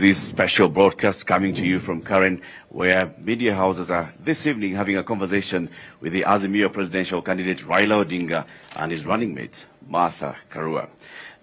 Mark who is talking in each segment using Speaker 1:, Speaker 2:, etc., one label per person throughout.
Speaker 1: this special broadcast coming to you from Karen, where media houses are this evening having a conversation with the Azimio presidential candidate Raila Odinga and his running mate, Martha Karua.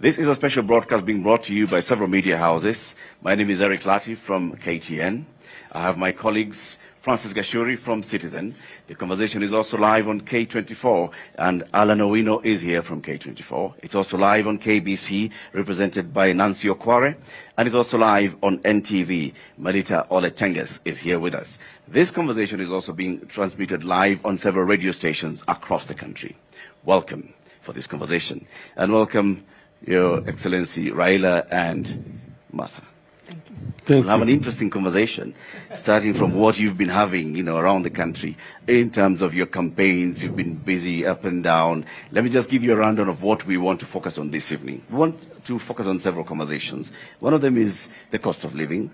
Speaker 1: This is a special broadcast being brought to you by several media houses. My name is Eric Lati from KTN. I have my colleagues Francis Gashuri from Citizen. The conversation is also live on K24, and Alan Owino is here from K24. It's also live on KBC, represented by Nancy Okware, and it's also live on NTV. Marita Oletenges is here with us. This conversation is also being transmitted live on several radio stations across the country. Welcome for this conversation, and welcome, Your Excellency Raila and Martha.
Speaker 2: Thank you.
Speaker 1: We'll have an interesting conversation, starting from what you've been having, around the country in terms of your campaigns. You've been busy up and down. Let me just give you a rundown of what we want to focus on this evening. We want to focus on several conversations. One of them is the cost of living.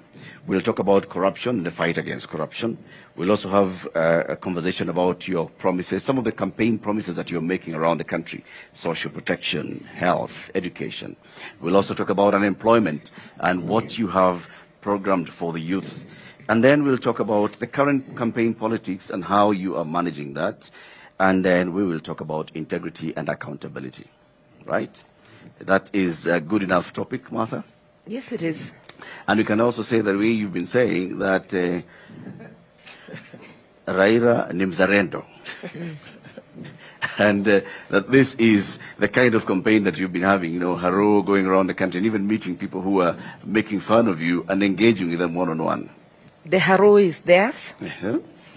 Speaker 1: We'll talk about corruption and the fight against corruption. We'll also have a conversation about your promises, some of the campaign promises that you're making around the country: social protection, health, education. We'll also talk about unemployment and what you have programmed for the youth. And then we'll talk about the current campaign politics and how you are managing that. And then we will talk about integrity and accountability. Right? That is a good enough topic, Martha?
Speaker 2: Yes, it is.
Speaker 1: And we can also say the way you've been saying that Raila ni mzalendo. And that this is the kind of campaign that you've been having, haro going around the country and even meeting people who are making fun of you and engaging with them one-on-one.
Speaker 2: The haro is theirs,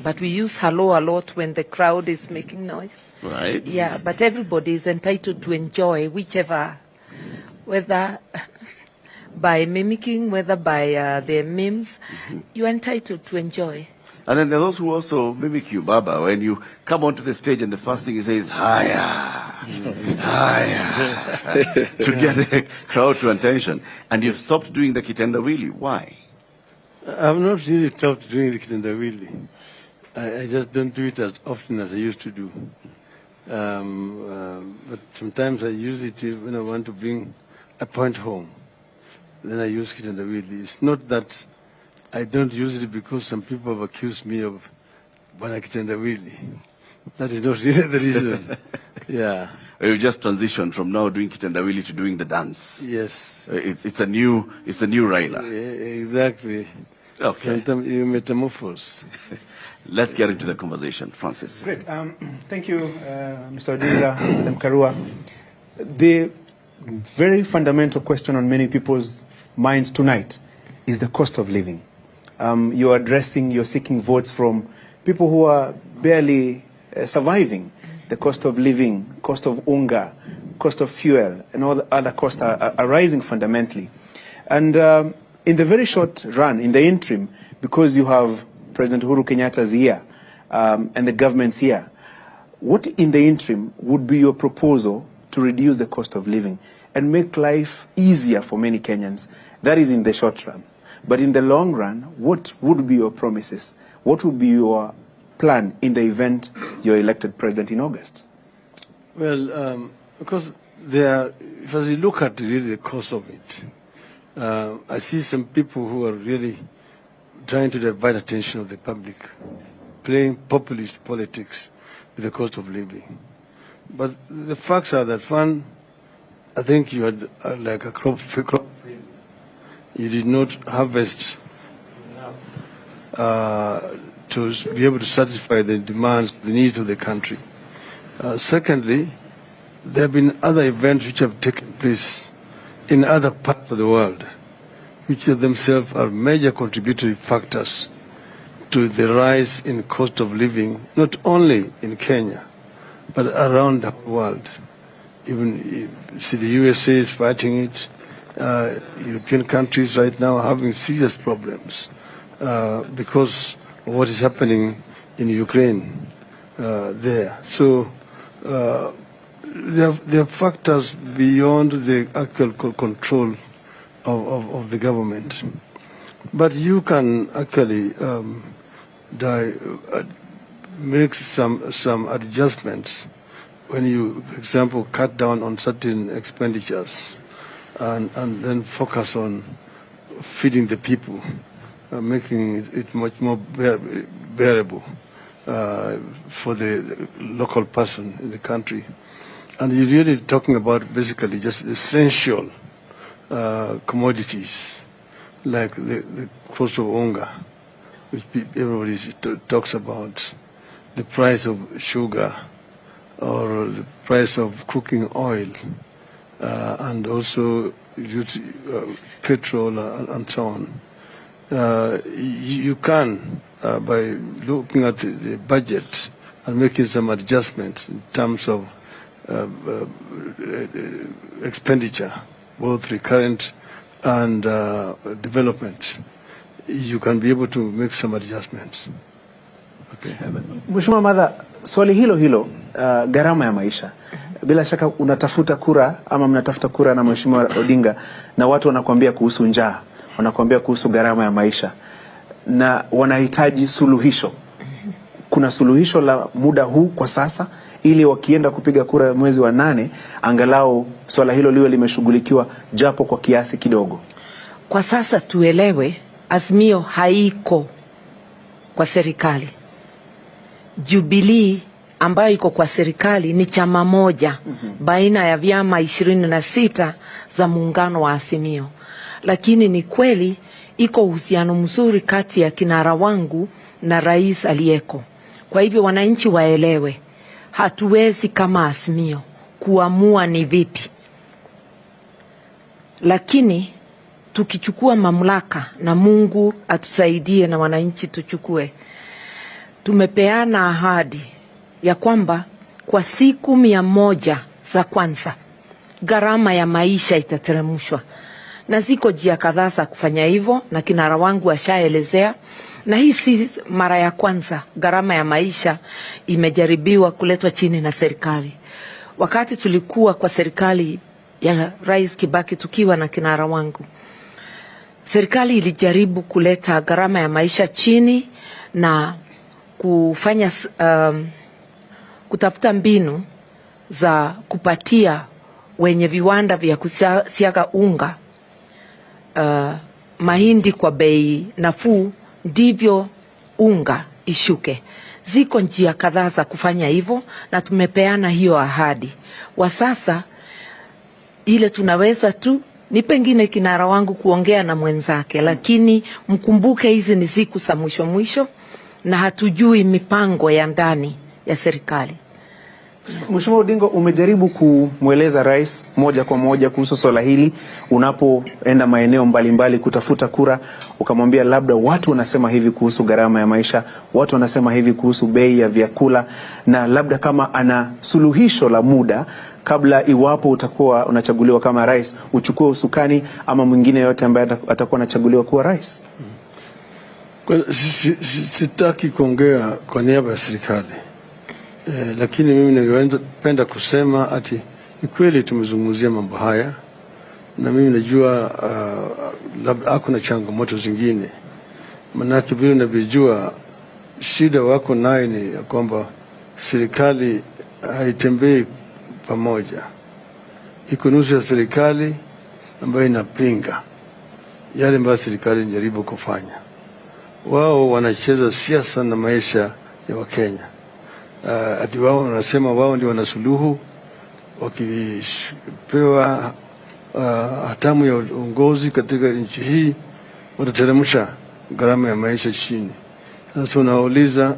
Speaker 2: but we use hello a lot when the crowd is making noise.
Speaker 1: Right.
Speaker 2: Yeah, but everybody is entitled to enjoy whichever, whether by mimicking, whether by their memes, you're entitled to enjoy.
Speaker 1: And then there are those who also mimic you, Baba. When you come onto the stage and the first thing he says is, higher, higher, to get the crowd to attention. And you've stopped doing the kitendawili. Why?
Speaker 3: I've not really stopped doing the kitendawili. I just don't do it as often as I used to do. But sometimes I use it when I want to bring a point home. Then I use kitendawili. It's not that I don't use it because some people have accused me of bwana kitendawili. That is not really the reason. Yeah.
Speaker 1: You just transitioned from now doing kitendawili to doing the dance.
Speaker 3: Yes.
Speaker 1: It's a new Raila.
Speaker 3: Exactly.
Speaker 1: Okay.
Speaker 3: Sometimes you metamorphose.
Speaker 1: Let's get into the conversation, Francis.
Speaker 4: Great. Thank you, Mr. Odinga, Madam Karua. The very fundamental question on many people's minds tonight is the cost of living. You're seeking votes from people who are barely surviving. The cost of living, cost of unga, cost of fuel, and all the other costs are rising fundamentally. And in the very short run, in the interim, because you have President Uhuru Kenyatta's here and the government's here, what in the interim would be your proposal to reduce the cost of living and make life easier for many Kenyans? That is in the short run. But in the long run, what would be your promises? What would be your plan in the event you're elected president in August?
Speaker 3: Well, because if you look at really the cost of it, I see some people who are really trying to divide attention of the public, playing populist politics with the cost of living. But the facts are that, one, I think you had like a crop failure. You did not harvest to be able to satisfy the demands, the needs of the country. Secondly, there have been other events which have taken place in other parts of the world, which themselves are major contributory factors to the rise in cost of living, not only in Kenya, but around the world. Even see the USA is fighting it. European countries right now are having serious problems because of what is happening in Ukraine there. So there are factors beyond the actual control of the government. But you can actually make some adjustments when you, for example, cut down on certain expenditures and then focus on feeding the people, making it much more bearable for the local person in the country. And you're really talking about basically just essential commodities like the cost of Odinga, which everybody talks about, the price of sugar or the price of cooking oil, and also petrol and so on. You can, by looking at the budget and making some adjustments in terms of expenditure, both recurrent and development, you can be able to make some adjustments. Okay.
Speaker 4: Mheshimiwa Martha, swali hilo gharama ya maisha. Bila shaka unatafuta kura ama mnatafuta kura na Mheshimiwa Odinga na watu wanakuambia kuhusu njaa, wanakuambia kuhusu gharama ya maisha na wanahitaji suluhisho. Kuna suluhisho la muda huu kwa sasa ili wakienda kupiga kura mwezi wa 8 angalau swala hilo liwe limeshughulikiwa japo kwa kiasi kidogo?
Speaker 2: Kwa sasa tuelewe, Azimio haiko kwa serikali. Jubilee ambayo iko kwa serikali ni chama moja baina ya vyama 26 za muungano wa Azimio. Lakini ni kweli iko uhusiano mzuri kati ya kinara wangu na rais aliyeko. Kwa hivyo wananchi waelewe, hatuwezi kama Azimio kuamua ni vipi. Lakini tukichukua mamlaka, na Mungu atusaidie na wananchi tuchukue, tumepeana ahadi ya kwamba kwa siku 100 za kwanza gharama ya maisha itateremshwa. Na ziko njia kadhaa za kufanya hivyo na kinara wangu ashaelezea. Na hii si mara ya kwanza gharama ya maisha imejaribiwa kuletwa chini na serikali. Wakati tulikuwa kwa serikali ya Rais Kibaki tukiwa na kinara wangu, serikali ilijaribu kuleta gharama ya maisha chini na kufanya kutafuta mbinu za kupatia wenye viwanda vya kusiaga unga mahindi kwa bei nafuu ndivyo unga ishuke. Ziko njia kadhaa za kufanya hivyo na tumepeana hiyo ahadi. Wa sasa ile tunaweza tu ni pengine kinara wangu kuongea na mwenzake, lakini mkumbuke hizi ni siku za mwisho na hatujui mipango ya ndani ya serikali.
Speaker 4: Mheshimiwa Odinga, umejaribu kumweleza rais moja kwa moja kuhusu swala hili unapoenda maeneo mbalimbali kutafuta kura, ukamwambia labda watu wanasema hivi kuhusu gharama ya maisha, watu wanasema hivi kuhusu bei ya vyakula, na labda kama ana suluhisho la muda kabla iwapo utakuwa unachaguliwa kama rais, uchukue usukani ama mwingine yote ambaye atakuwa anachaguliwa kuwa rais?
Speaker 3: Sitaki kuongea kwa niaba ya serikali. Lakini mimi ningependa kusema ati ni kweli tumezungumzia mambo haya, na mimi najua labda hakuna changamoto zingine. Manake vile ninavyojua shida wako naye ni kwamba serikali haitembei pamoja. Iko nusu ya serikali ambayo inapinga yale ambayo serikali inajaribu kufanya. Wao wanacheza siasa na maisha ya Wakenya. Ati wao wanasema wao ndio wanasuluhu, wakipewa hatamu ya uongozi katika nchi hii watateremsha gharama ya maisha chini. Sasa unauliza,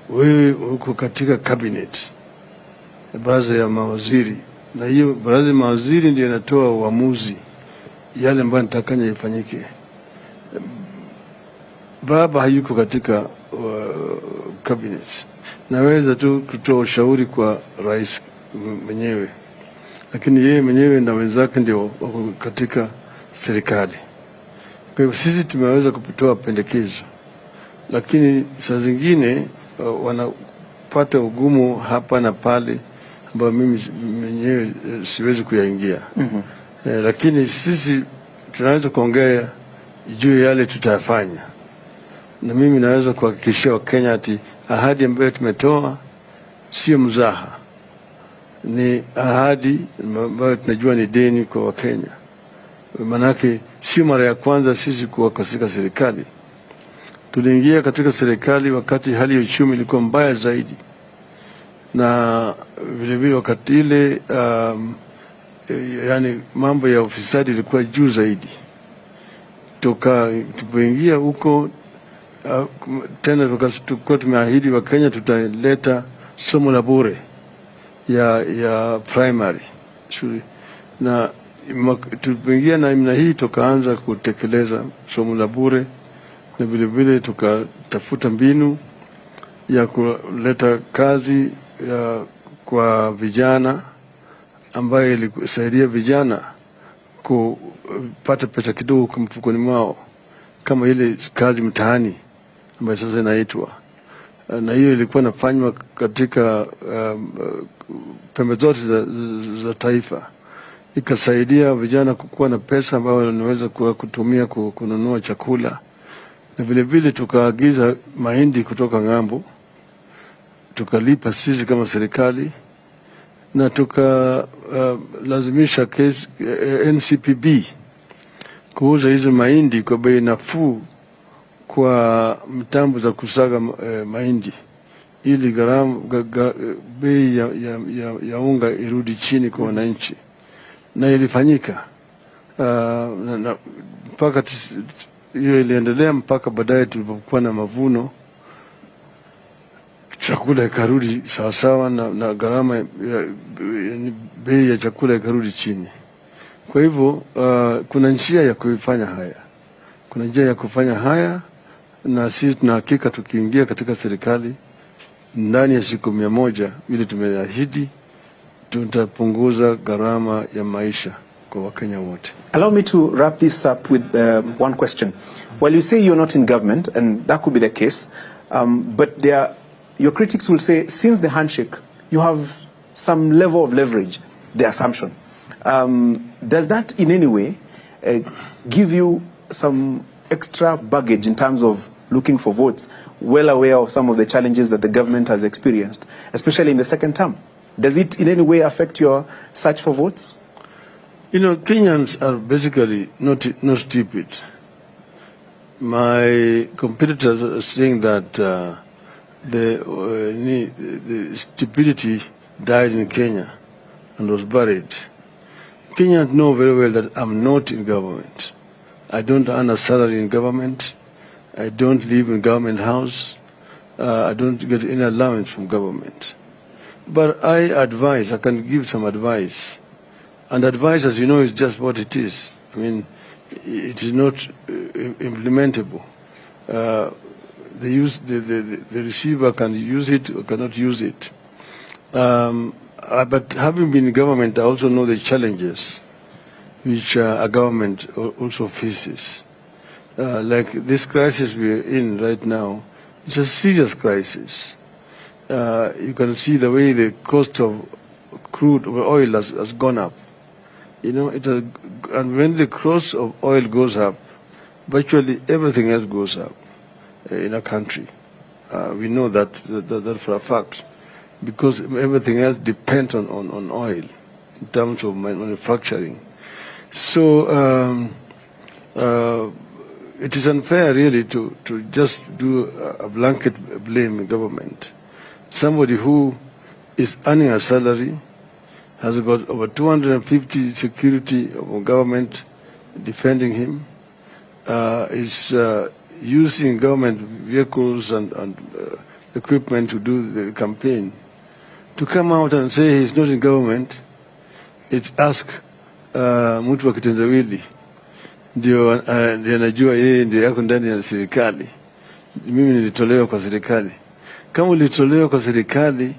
Speaker 3: wewe uko katika cabinet, baraza ya mawaziri, na hiyo baraza ya mawaziri ndio inatoa uamuzi yale ambayo nitakanya ifanyike. Baba hayuko katika cabinet. Naweza tu kutoa ushauri kwa rais mwenyewe, lakini yeye mwenyewe na wenzake ndio wako katika serikali. Kwa hivyo sisi tumeweza kutoa pendekezo, lakini saa zingine wanapata ugumu hapa na pale ambao mimi mwenyewe siwezi kuyaingia. Lakini sisi tunaweza kuongea juu yale tutafanya, na mimi naweza kuhakikishia Wakenya ati ahadi ambayo tumetoa sio mzaha, ni ahadi ambayo tunajua ni deni kwa Wakenya. manake si mara ya kwanza sisi kuwa katika serikali. Tuliingia katika serikali wakati hali ya uchumi ilikuwa mbaya zaidi, na vile vile wakati ile yani mambo ya ufisadi ilikuwa juu zaidi. Tupoingia huko tena tulikuwa tumeahidi wa Kenya tutaleta somo la bure ya primary shule, na tulipoingia na imna hii tukaanza kutekeleza somo la bure, na vile vile tukatafuta mbinu ya kuleta kazi kwa vijana ambayo ilisaidia vijana kupata pesa kidogo kwa mfukoni mwao, kama ile kazi mtaani ambayo sasa inaitwa, na hiyo ilikuwa inafanywa katika pembe zote za taifa. Ikasaidia vijana kukuwa na pesa ambayo wanaweza kutumia kununua chakula, na vile vile tukaagiza mahindi kutoka ng'ambo, tukalipa sisi kama serikali, na tukalazimisha NCPB kuuza hizo mahindi kwa bei nafuu kwa mtambo za kusaga mahindi, ili bei ya unga irudi chini kwa wananchi, na ilifanyika mpaka hiyo iliendelea mpaka baadaye tulipokuwa na mavuno, chakula ikarudi sawasawa na gharama bei ya chakula ikarudi chini. Kwa hivyo kuna njia ya kufanya haya, na sisi tuna hakika tukiingia katika serikali ndani ya siku 100 ili tumeahidi, tutapunguza gharama ya maisha kwa Wakenya wote.
Speaker 4: Allow me to wrap this up with one question. Well, you say you're not in government, and that could be the case, but your critics will say, since the handshake, you have some level of leverage, the assumption. Does that in any way give you some extra baggage in terms of looking for votes, well aware of some of the challenges that the government has experienced, especially in the second term? Does it in any way affect your search for votes?
Speaker 3: You know, Kenyans are basically not stupid. My competitors are saying that the stupidity died in Kenya and was buried. Kenyans know very well that I'm not in government. I don't earn a salary in government. I don't live in government house. I don't get any allowance from government. But I can give some advice. And advice, as you know, is just what it is. I mean, it is not implementable. The receiver can use it or cannot use it. But having been in government, I also know the challenges which a government also faces. Like this crisis we are in right now, it's a serious crisis. You can see the way the cost of crude oil has gone up. You know, and when the cost of oil goes up, virtually everything else goes up in a country. We know that for a fact, because everything else depends on oil in terms of manufacturing. So it is unfair really to just do a blanket blame in government. Somebody who is earning a salary, has got over 250 security of government defending him, is using government vehicles and equipment to do the campaign. To come out and say he's not in government, it asks mtu wa kitendawili ndio anajua yeye ndio yako ndani ya serikali. Mimi nilitolewa kwa serikali. Kama ulitolewa kwa serikali,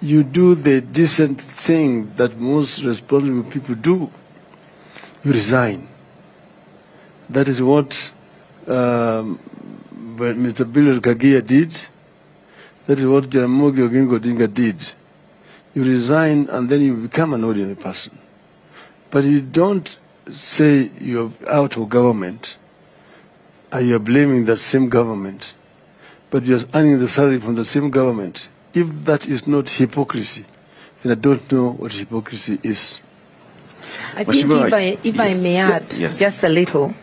Speaker 3: you do the decent thing that most responsible people do. You resign. That is what Mr. Bill Kagia did. That is what Jaramogi Oginga Odinga did. You resign and then you become an ordinary person. But you don't say you're out of government and you're blaming that same government, but you're earning the salary from the same government. If that is not hypocrisy, then I don't know what hypocrisy is.
Speaker 2: I think if I may add just a little,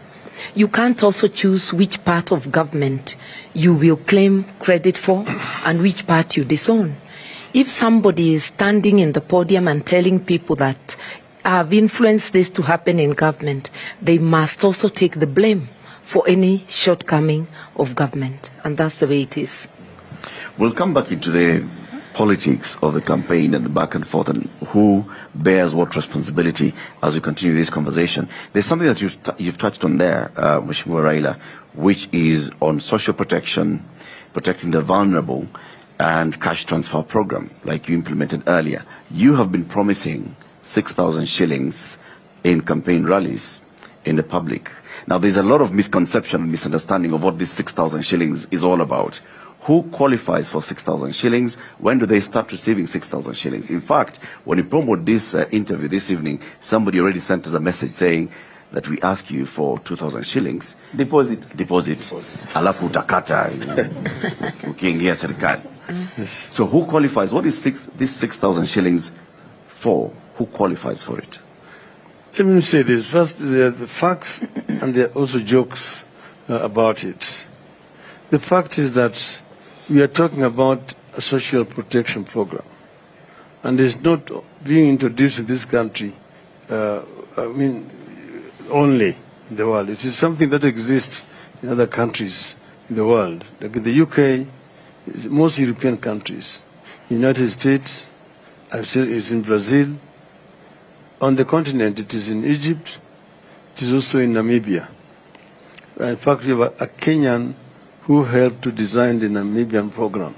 Speaker 2: you can't also choose which part of government you will claim credit for and which part you disown. If somebody is standing in the podium and telling people that I've influenced this to happen in government, they must also take the blame for any shortcoming of government. And that's the way it is.
Speaker 1: We'll come back into the politics of the campaign and the back and forth and who bears what responsibility as we continue this conversation. There's something that you've touched on there, Mheshimiwa Raila, which is on social protection, protecting the vulnerable, and cash transfer program, like you implemented earlier. You have been promising 6,000 shillings in campaign rallies in the public. Now, there's a lot of misconception and misunderstanding of what this 6,000 shillings is all about. Who qualifies for 6,000 shillings? When do they start receiving 6,000 shillings? In fact, when you promote this interview this evening, somebody already sent us a message saying that we ask you for 2,000 shillings. Deposit. Alafu utakata ukiingia serikali. So who qualifies? What is this 6,000 shillings for? Who qualifies for it?
Speaker 3: Let me say this. First, there are the facts and there are also jokes about it. The fact is that we are talking about a social protection program. And it's not being introduced in this country, only in the world. It is something that exists in other countries in the world. Like in the UK, most European countries, United States, it's in Brazil. On the continent, it is in Egypt. It is also in Namibia. In fact, we have a Kenyan who helped to design the Namibian program,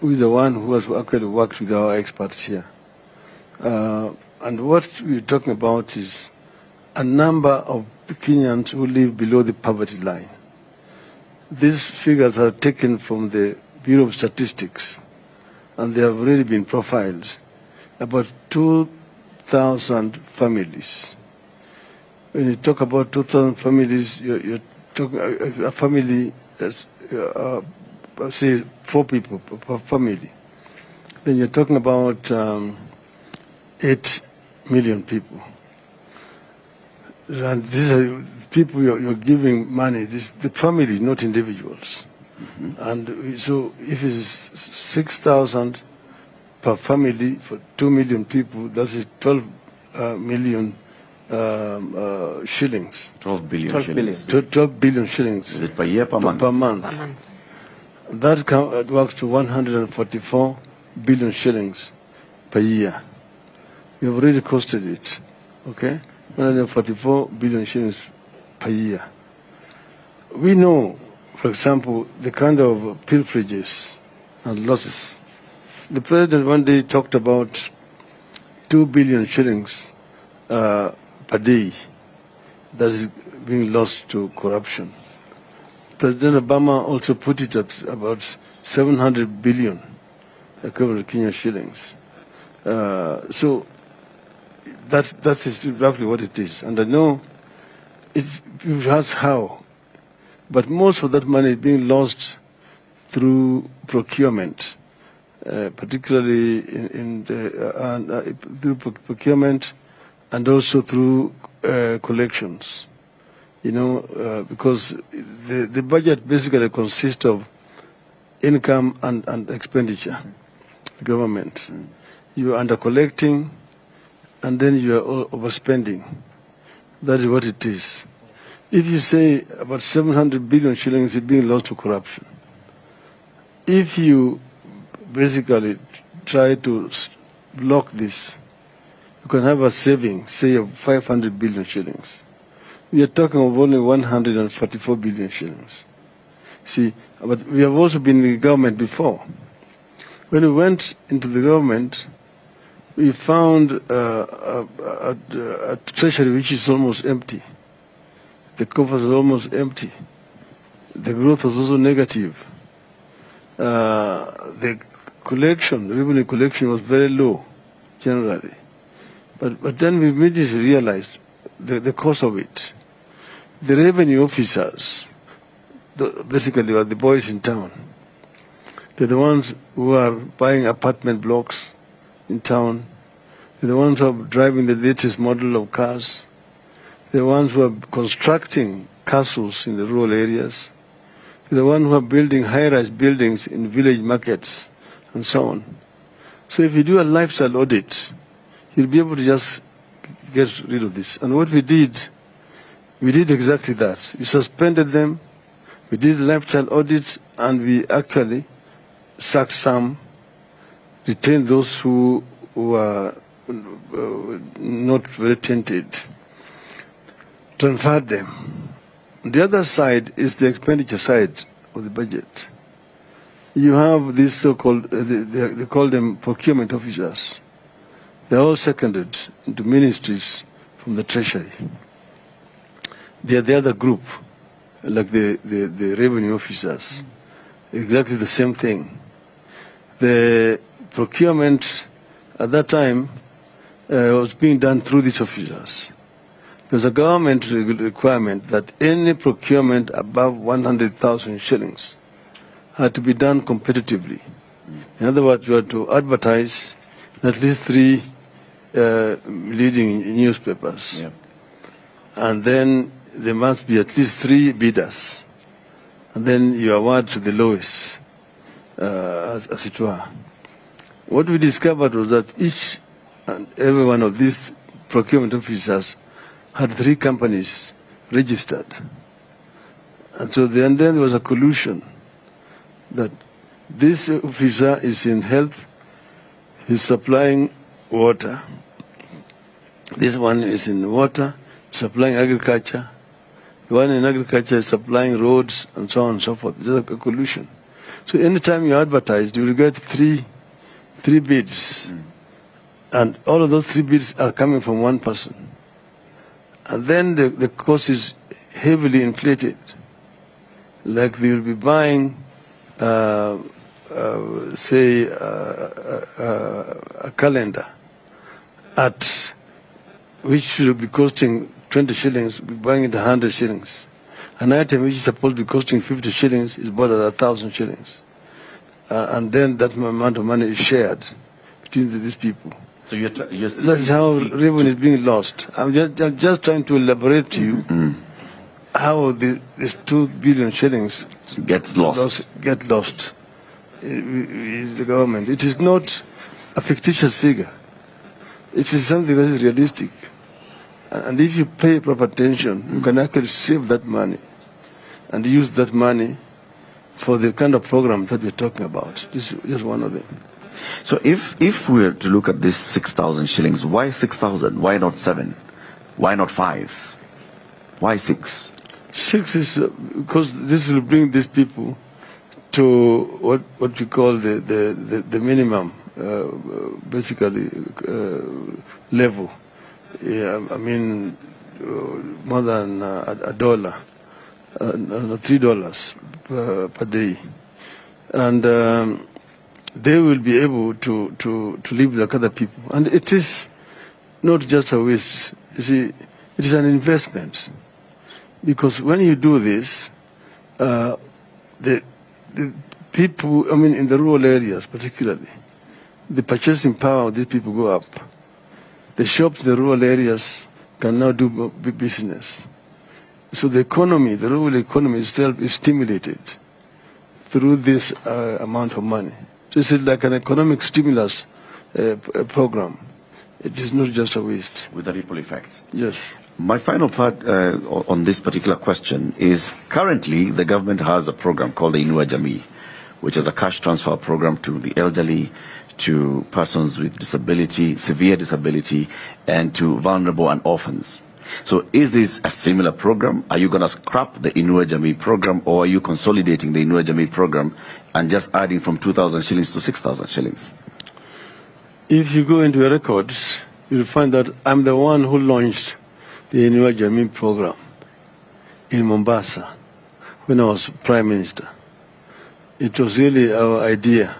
Speaker 3: who is the one who has actually worked with our experts here. And what we're talking about is a number of Kenyans who live below the poverty line. These figures are taken from the Bureau of Statistics, and they have already been profiled. About 2,000 families. When you talk about 2,000 families, you're talking a family that's, say, 4 people per family. Then you're talking about 8 million people. And these are people you're giving money. The family, not individuals. Mm-hmm. And so if it's 6,000 per family for 2 million people, that's 12 million shillings.
Speaker 1: 12 billion shillings.
Speaker 3: 12 billion shillings.
Speaker 1: Is it per year, per month?
Speaker 3: Per month. That works to 144 billion shillings per year. We have already costed it, okay? 144 billion shillings per year. We know, for example, the kind of pilferages and losses. The president one day talked about 2 billion shillings per day that is being lost to corruption. President Obama also put it at about 700 billion equivalent Kenyan shillings. So that is roughly what it is. And I know you ask how, but most of that money is being lost through procurement, particularly through procurement and also through collections. You know, because the budget basically consists of income and expenditure, government. You are under collecting, and then you are overspending. That is what it is. If you say about 700 billion shillings is being lost to corruption, if you basically try to block this, you can have a saving, say, of 500 billion shillings. We are talking of only 144 billion shillings. See, but we have also been in the government before. When we went into the government, we found a treasury which is almost empty. The coffers are almost empty. The growth was also negative. The revenue collection was very low, generally. But then we immediately realized the cause of it. The revenue officers, basically are the boys in town. They're the ones who are buying apartment blocks in town. They're the ones who are driving the latest model of cars. They're the ones who are constructing castles in the rural areas. They're the ones who are building high-rise buildings in village markets and so on. So if you do a lifestyle audit, you'll be able to just get rid of this. And what we did exactly that. We suspended them, we did a lifestyle audit, and we actually sacked some, retained those who were not very tainted, transferred them. The other side is the expenditure side of the budget. You have these so-called, they call them procurement officers. They're all seconded into ministries from the Treasury. They are the other group, like the revenue officers. Exactly the same thing. The procurement at that time was being done through these officers. There's a government requirement that any procurement above 100,000 shillings had to be done competitively. In other words, you had to advertise in at least 3 leading newspapers. Yep. And then there must be at least 3 bidders. And then you award to the lowest, as it were. What we discovered was that each and every one of these procurement officers had 3 companies registered. And so then there was a collusion that this officer is in health, he's supplying water. This one is in water, supplying agriculture. The one in agriculture is supplying roads and so on and so forth. There's a collusion. So anytime you advertise, you will get three bids. And all of those 3 bids are coming from one person. And then the cost is heavily inflated. Like they will be buying, say, a calendar which should be costing 20 shillings, be buying it 100 shillings. An item which is supposed to be costing 50 shillings is bought at 1,000 shillings. And then that amount of money is shared between these people.
Speaker 1: So
Speaker 3: that's how revenue is being lost. I'm just trying to elaborate to you how these 2 billion shillings
Speaker 1: get lost
Speaker 3: in the government. It is not a fictitious figure. It is something that is realistic. And if you pay proper attention, you can actually save that money and use that money for the kind of program that we're talking about. This is just one of them.
Speaker 1: So if we were to look at this 6,000 shillings, why 6,000? Why not 7? Why not 5? Why 6?
Speaker 3: 6 is because this will bring these people to what we call the minimum, basically level. Yeah, I mean, more than $1, $3 per day, and they will be able to live like other people. And it is not just a waste. You see, it is an investment, because when you do this, the people, I mean, in the rural areas particularly, the purchasing power of these people go up. The shops in the rural areas can now do business. So the economy, the rural economy itself is stimulated through this amount of money. So it's like an economic stimulus program. It is not just a waste.
Speaker 1: With a ripple effect.
Speaker 3: Yes.
Speaker 1: My final part on this particular question is currently the government has a program called the Inawezekana, which is a cash transfer program to the elderly, to persons with disability, severe disability, and to vulnerable and orphans. So is this a similar program? Are you going to scrap the Inawezekana program, or are you consolidating the Inawezekana program and just adding from 2,000 shillings to 6,000 shillings?
Speaker 3: If you go into your records, you'll find that I'm the one who launched the Inawezekana program in Mombasa when I was Prime Minister. It was really our idea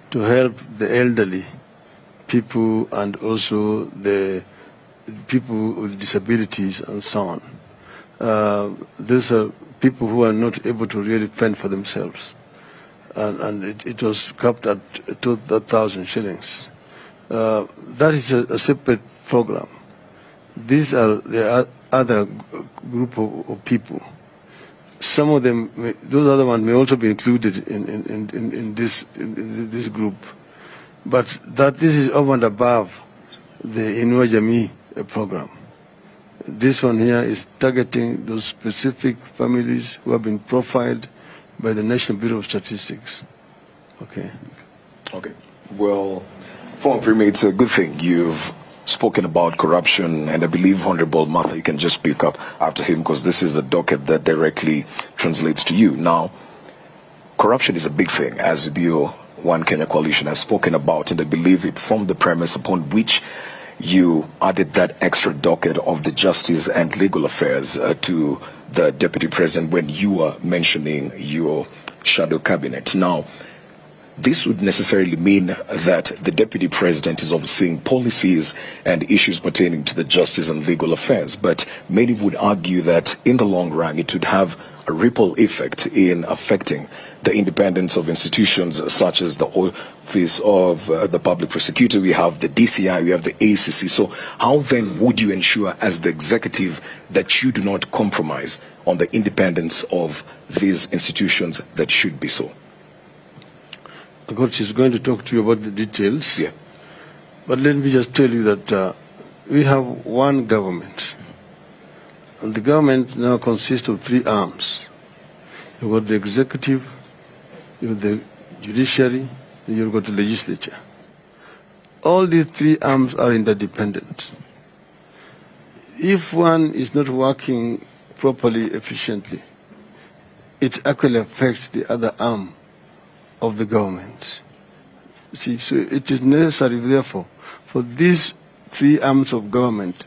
Speaker 3: to help the elderly people and also the people with disabilities and so on. Those are people who are not able to really fend for themselves. And it was capped at 2,000 shillings. That is a separate program. These are the other group of people. Some of them, those other ones may also be included in this group. But this is over and above the Inawezekana program. This one here is targeting those specific families who have been profiled by the National Bureau of Statistics. Okay.
Speaker 5: Okay. Well, former Premier, it's a good thing you've spoken about corruption, and I believe Honorable Martha, you can just speak up after him because this is a docket that directly translates to you. Now, corruption is a big thing, as the One Kenya Coalition has spoken about, and I believe it formed the premise upon which you added that extra docket of the Justice and Legal Affairs to the Deputy President when you were mentioning your shadow cabinet. Now, this would necessarily mean that the Deputy President is overseeing policies and issues pertaining to the Justice and Legal Affairs, but many would argue that in the long run it would have a ripple effect in affecting the independence of institutions such as the Office of the Public Prosecutor, we have the DCI, we have the ACC. So how then would you ensure as the executive that you do not compromise on the independence of these institutions that should be so?
Speaker 3: Of course, she's going to talk to you about the details.
Speaker 5: Yeah.
Speaker 3: But let me just tell you that we have one government. And the government now consists of three arms. You've got the executive, you've the judiciary, and you've got the legislature. All these three arms are interdependent. If one is not working properly, efficiently, it actually affects the other arm of the government. See, so it is necessary, therefore, for these three arms of government,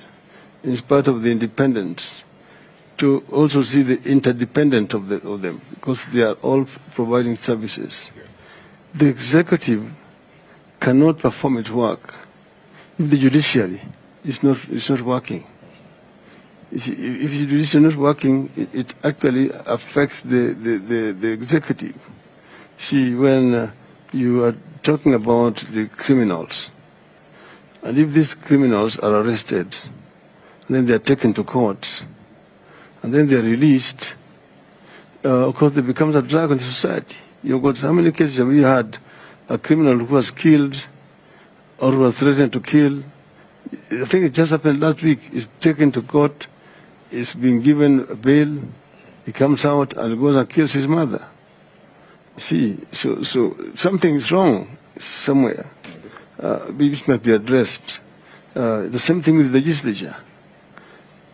Speaker 3: in spite of the independence, to also see the interdependence of them, because they are all providing services. The executive cannot perform its work if the judiciary is not working. You see, if the judiciary is not working, it actually affects the executive. See, when you are talking about the criminals, and if these criminals are arrested, and then they are taken to court, and then they are released, of course they become a drag on society. You've got, how many cases have we had a criminal who was killed or who was threatened to kill? I think it just happened last week. He's taken to court, he's been given bail, he comes out and goes and kills his mother. See, so something is wrong somewhere, which must be addressed. The same thing with the legislature.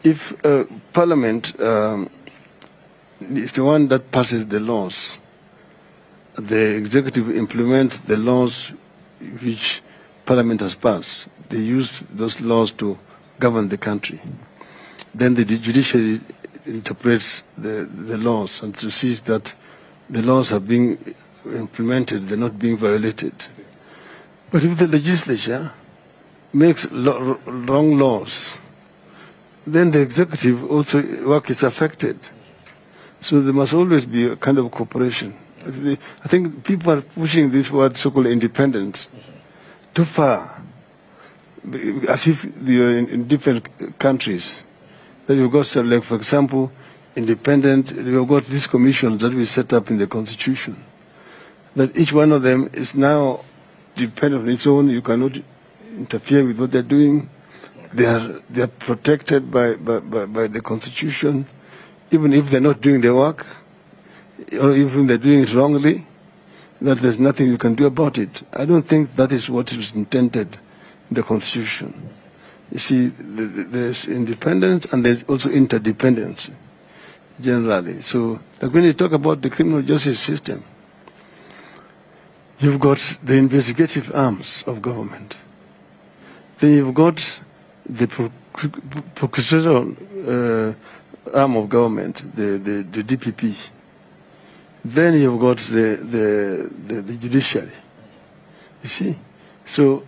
Speaker 3: If Parliament is the one that passes the laws, the executive implements the laws which Parliament has passed. They use those laws to govern the country. Then the judiciary interprets the laws and to see that the laws are being implemented, they're not being violated. But if the legislature makes wrong laws, then the executive also work is affected. So there must always be a kind of cooperation. I think people are pushing this word so-called independence too far, as if they are in different countries. That you've got, like, for example, independent, we've got these commissions that we set up in the Constitution, that each one of them is now dependent on its own. You cannot interfere with what they're doing. They are protected by the Constitution, even if they're not doing their work, or even they're doing it wrongly, that there's nothing you can do about it. I don't think that is what is intended in the Constitution. You see, there's independence and there's also interdependence, generally. So, like when you talk about the criminal justice system, you've got the investigative arms of government. Then you've got the procedural arm of government, the DPP. Then you've got the judiciary. You see? So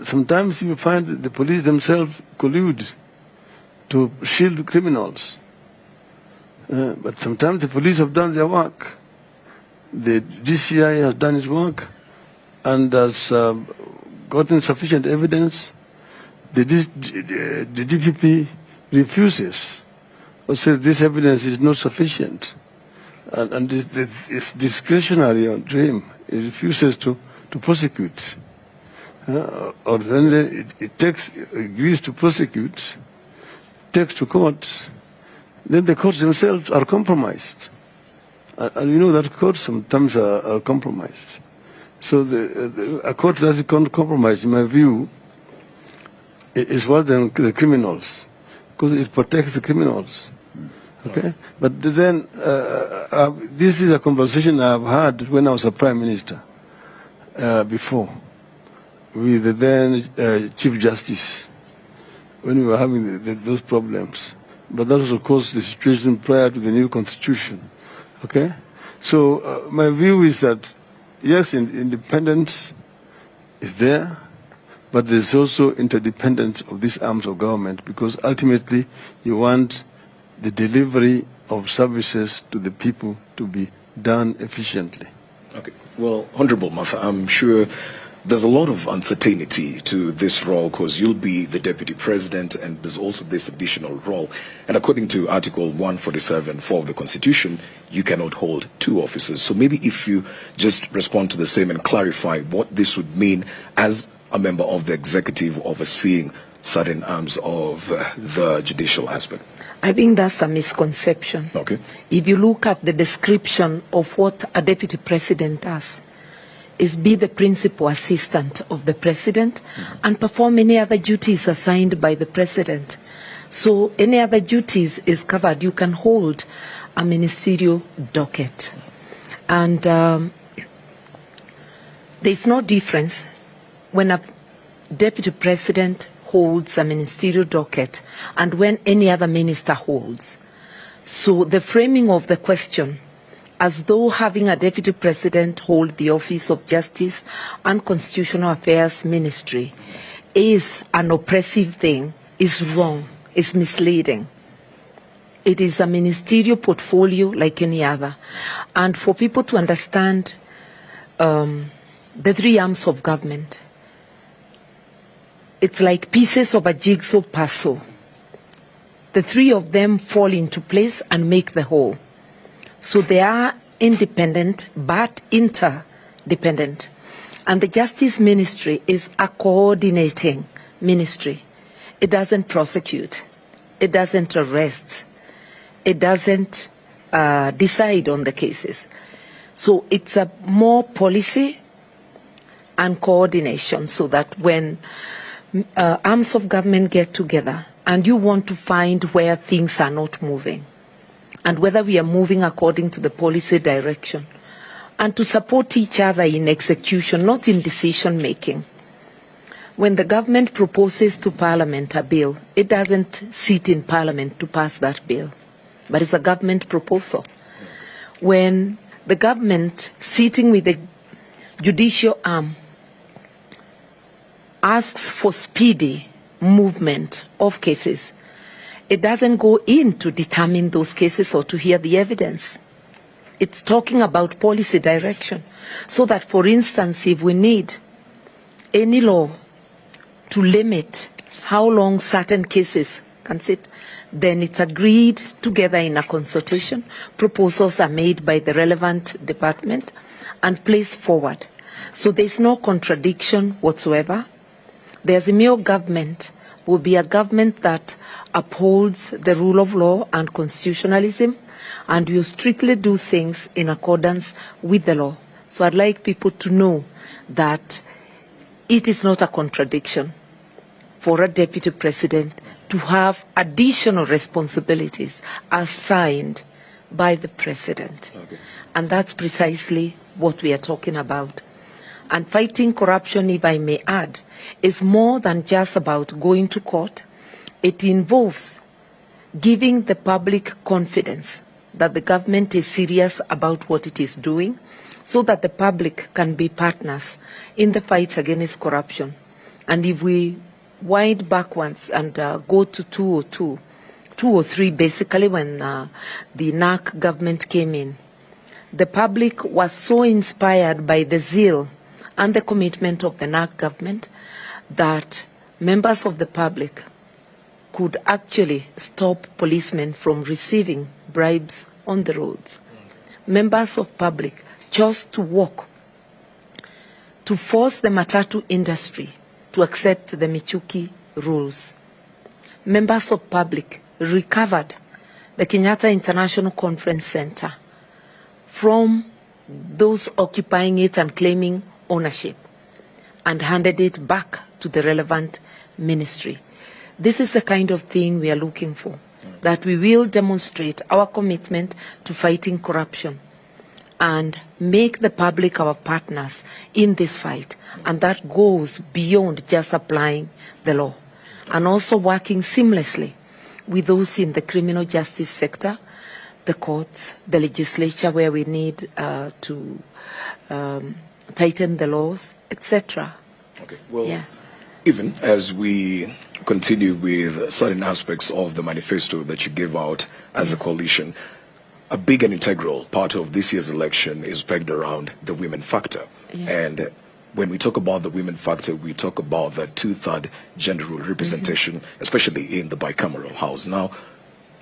Speaker 3: sometimes you find the police themselves collude to shield criminals. But sometimes the police have done their work. The DCI has done its work and has gotten sufficient evidence? The DPP refuses or says this evidence is not sufficient. And it's discretionary on him. It refuses to prosecute. Or then it agrees to prosecute, takes to court, then the courts themselves are compromised. And you know that courts sometimes are compromised. So a court that is compromised, in my view, is worse than the criminals, because it protects the criminals. Okay? But then, this is a conversation I've had when I was a prime minister before, with the then Chief Justice, when we were having those problems. But that was, of course, the situation prior to the new constitution. Okay? So my view is that, yes, independence is there, but there's also interdependence of these arms of government, because ultimately you want the delivery of services to the people to be done efficiently.
Speaker 5: Okay. Well, Honorable Martha, I'm sure there's a lot of uncertainty to this role, because you'll be the deputy president, and there's also this additional role. And according to Article 147(4) of the Constitution, you cannot hold two offices. So maybe if you just respond to the same and clarify what this would mean as a member of the executive overseeing certain arms of the judicial aspect.
Speaker 2: I think that's a misconception.
Speaker 5: Okay.
Speaker 2: If you look at the description of what a deputy president does, is be the principal assistant of the president and perform any other duties assigned by the president. So any other duties is covered. You can hold a ministerial docket. And there's no difference when a deputy president holds a ministerial docket and when any other minister holds. So the framing of the question, as though having a deputy president hold the office of Justice and Constitutional Affairs Ministry is an oppressive thing, is wrong, is misleading. It is a ministerial portfolio like any other. And for people to understand the three arms of government, it's like pieces of a jigsaw puzzle. The three of them fall into place and make the whole. So they are independent but interdependent. And the Justice Ministry is a coordinating ministry. It doesn't prosecute. It doesn't arrest. It doesn't decide on the cases. So it's a more policy and coordination, so that when arms of government get together and you want to find where things are not moving, and whether we are moving according to the policy direction, and to support each other in execution, not in decision making. When the government proposes to Parliament a bill, it doesn't sit in Parliament to pass that bill, but it's a government proposal. When the government, sitting with the judicial arm, asks for speedy movement of cases, it doesn't go in to determine those cases or to hear the evidence. It's talking about policy direction. So that, for instance, if we need any law to limit how long certain cases can sit, then it's agreed together in a consultation. Proposals are made by the relevant department and placed forward. So there's no contradiction whatsoever. The Azimio government will be a government that upholds the rule of law and constitutionalism, and will strictly do things in accordance with the law. So I'd like people to know that it is not a contradiction for a deputy president to have additional responsibilities assigned by the president. Okay. And that's precisely what we are talking about. And fighting corruption, if I may add, is more than just about going to court. It involves giving the public confidence that the government is serious about what it is doing, so that the public can be partners in the fight against corruption. And if we wind backwards and go to 2003, basically when the NAC government came in, the public was so inspired by the zeal and the commitment of the NAC government that members of the public could actually stop policemen from receiving bribes on the roads. Members of public chose to walk to force the matatu industry to accept the Michuki rules. Members of public recovered the Kenyatta International Conference Center from those occupying it and claiming ownership and handed it back to the relevant ministry. This is the kind of thing we are looking for, that we will demonstrate our commitment to fighting corruption and make the public our partners in this fight. And that goes beyond just applying the law, and also working seamlessly with those in the criminal justice sector, the courts, the legislature, where we need to tighten the laws, etc.
Speaker 5: Okay. Well, even as we continue with certain aspects of the manifesto that you gave out as a coalition, a big and integral part of this year's election is pegged around the women factor. And when we talk about the women factor, we talk about the 2/3 gender role representation, especially in the bicameral house. Now,